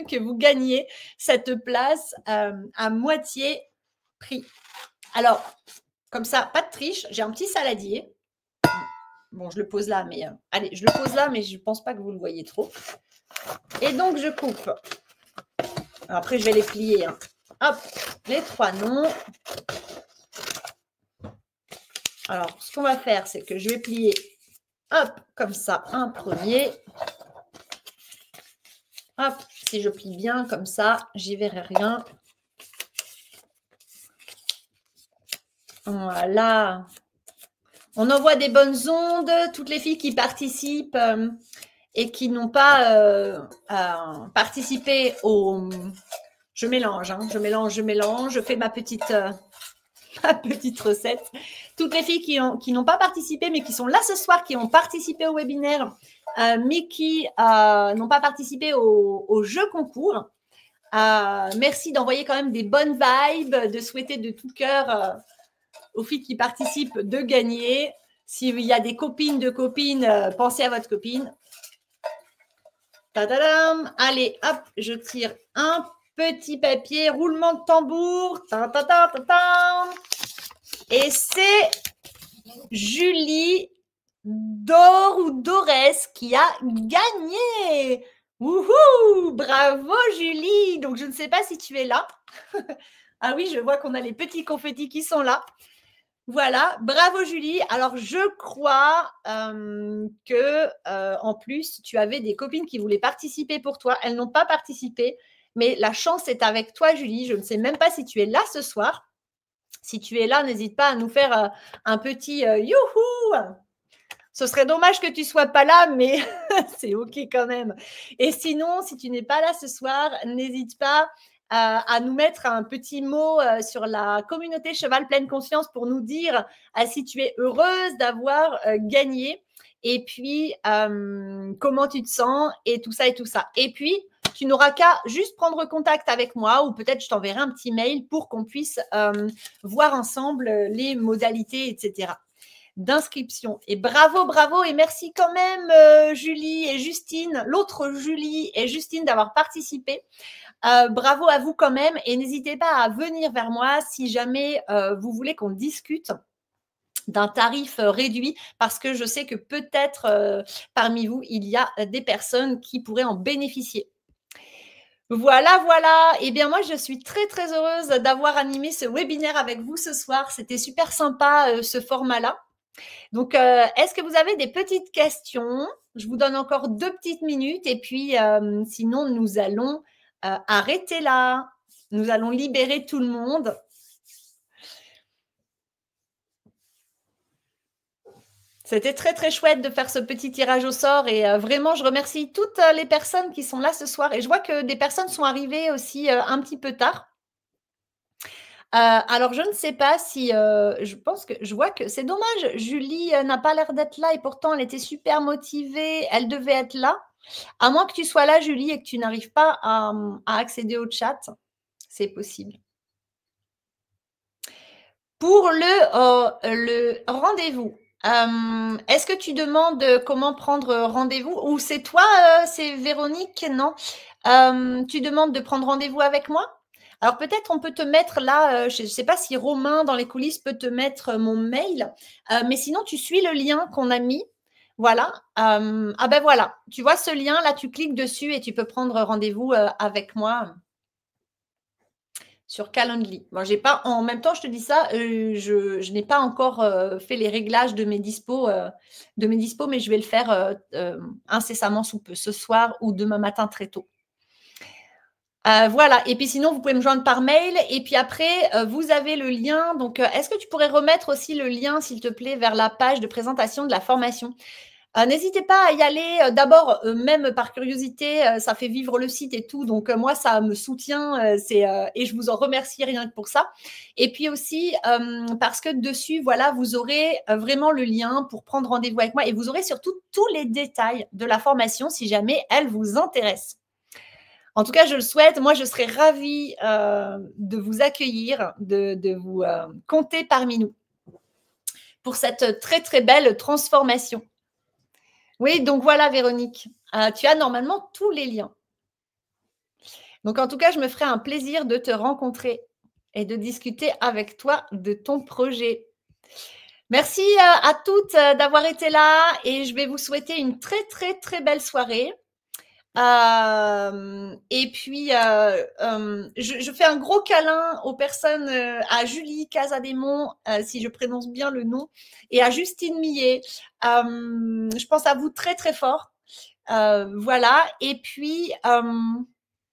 que vous gagniez cette place à moitié prix. Alors, comme ça, pas de triche, j'ai un petit saladier. Bon, je le pose là, mais allez, je le pose là, mais je ne pense pas que vous le voyez trop. Et donc, je coupe. Après, je vais les plier. Hein. Hop, les 3 noms. Alors, ce qu'on va faire, c'est que je vais plier, hop, comme ça, un premier. Hop, si je plie bien comme ça, j'y verrai rien. Voilà. On envoie des bonnes ondes, toutes les filles qui participent et qui n'ont pas participé au... Je mélange, hein, je mélange, je fais ma petite recette. Toutes les filles qui n'ont pas participé, mais qui sont là ce soir, qui ont participé au webinaire, mais qui n'ont pas participé au jeu concours. Merci d'envoyer quand même des bonnes vibes, de souhaiter de tout cœur aux filles qui participent de gagner. S'il y a des copines de copines, pensez à votre copine. Tadadam. Allez, hop, je tire un petit papier, roulement de tambour. Et c'est Julie Dor ou Dorès qui a gagné. Wouhou! Bravo Julie! Donc je ne sais pas si tu es là. Ah oui, je vois qu'on a les petits confettis qui sont là. Voilà, bravo Julie. Alors je crois que en plus tu avais des copines qui voulaient participer pour toi. Elles n'ont pas participé, mais la chance est avec toi Julie. Je ne sais même pas si tu es là ce soir. Si tu es là, n'hésite pas à nous faire un petit youhou. Ce serait dommage que tu ne sois pas là, mais c'est OK quand même. Et sinon, si tu n'es pas là ce soir, n'hésite pas à nous mettre un petit mot sur la communauté Cheval Pleine Conscience pour nous dire si tu es heureuse d'avoir gagné et puis comment tu te sens et tout ça et tout ça. Et puis, tu n'auras qu'à juste prendre contact avec moi ou peut-être je t'enverrai un petit mail pour qu'on puisse voir ensemble les modalités, etc. d'inscription. Et bravo, bravo et merci quand même Julie et Justine, l'autre Julie et Justine d'avoir participé. Bravo à vous quand même et n'hésitez pas à venir vers moi si jamais vous voulez qu'on discute d'un tarif réduit parce que je sais que peut-être parmi vous, il y a des personnes qui pourraient en bénéficier. Voilà, voilà. Eh bien, moi, je suis très, très heureuse d'avoir animé ce webinaire avec vous ce soir. C'était super sympa, ce format-là. Donc, est-ce que vous avez des petites questions? Je vous donne encore 2 petites minutes et puis sinon, nous allons arrêter là. Nous allons libérer tout le monde. C'était très, très chouette de faire ce petit tirage au sort et vraiment, je remercie toutes les personnes qui sont là ce soir. Et je vois que des personnes sont arrivées aussi un petit peu tard. Alors je ne sais pas si, je vois que c'est dommage, Julie, n'a pas l'air d'être là et pourtant elle était super motivée, elle devait être là. À moins que tu sois là Julie et que tu n'arrives pas à accéder au chat, c'est possible. Pour le rendez-vous, est-ce que tu demandes comment prendre rendez-vous ou c'est toi, c'est Véronique? Non? Tu demandes de prendre rendez-vous avec moi? Alors peut-être on peut te mettre là, je ne sais pas si Romain dans les coulisses peut te mettre mon mail, mais sinon tu suis le lien qu'on a mis. Voilà. Ah ben voilà, tu vois ce lien là, tu cliques dessus et tu peux prendre rendez-vous avec moi sur Calendly. Bon, j'ai pas, en même temps, je te dis ça, je n'ai pas encore fait les réglages de mes dispos, mais je vais le faire incessamment sous peu, ce soir ou demain matin très tôt. Voilà. Et puis sinon, vous pouvez me joindre par mail. Et puis après, vous avez le lien. Donc, est-ce que tu pourrais remettre aussi le lien, s'il te plaît, vers la page de présentation de la formation? N'hésitez pas à y aller. D'abord, même par curiosité, ça fait vivre le site et tout. Donc, moi, ça me soutient. Et je vous en remercie rien que pour ça. Et puis aussi, parce que dessus, voilà, vous aurez vraiment le lien pour prendre rendez-vous avec moi. Et vous aurez surtout tous les détails de la formation si jamais elle vous intéresse. En tout cas, je le souhaite. Moi, je serais ravie de vous accueillir, de vous compter parmi nous pour cette très, très belle transformation. Oui, donc voilà, Véronique. Tu as normalement tous les liens. Donc, en tout cas, je me ferai un plaisir de te rencontrer et de discuter avec toi de ton projet. Merci à toutes d'avoir été là et je vais vous souhaiter une très, très, très belle soirée. Et puis, je fais un gros câlin aux personnes, à Julie Casadémon, si je prononce bien le nom, et à Justine Millet. Je pense à vous très, très fort. Voilà. Et puis,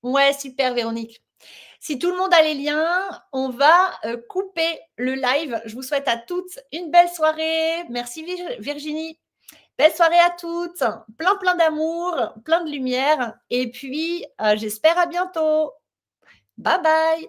ouais, super, Véronique. Si tout le monde a les liens, on va couper le live. Je vous souhaite à toutes une belle soirée. Merci Virginie. Belle soirée à toutes, plein plein d'amour, plein de lumière et puis j'espère à bientôt. Bye bye.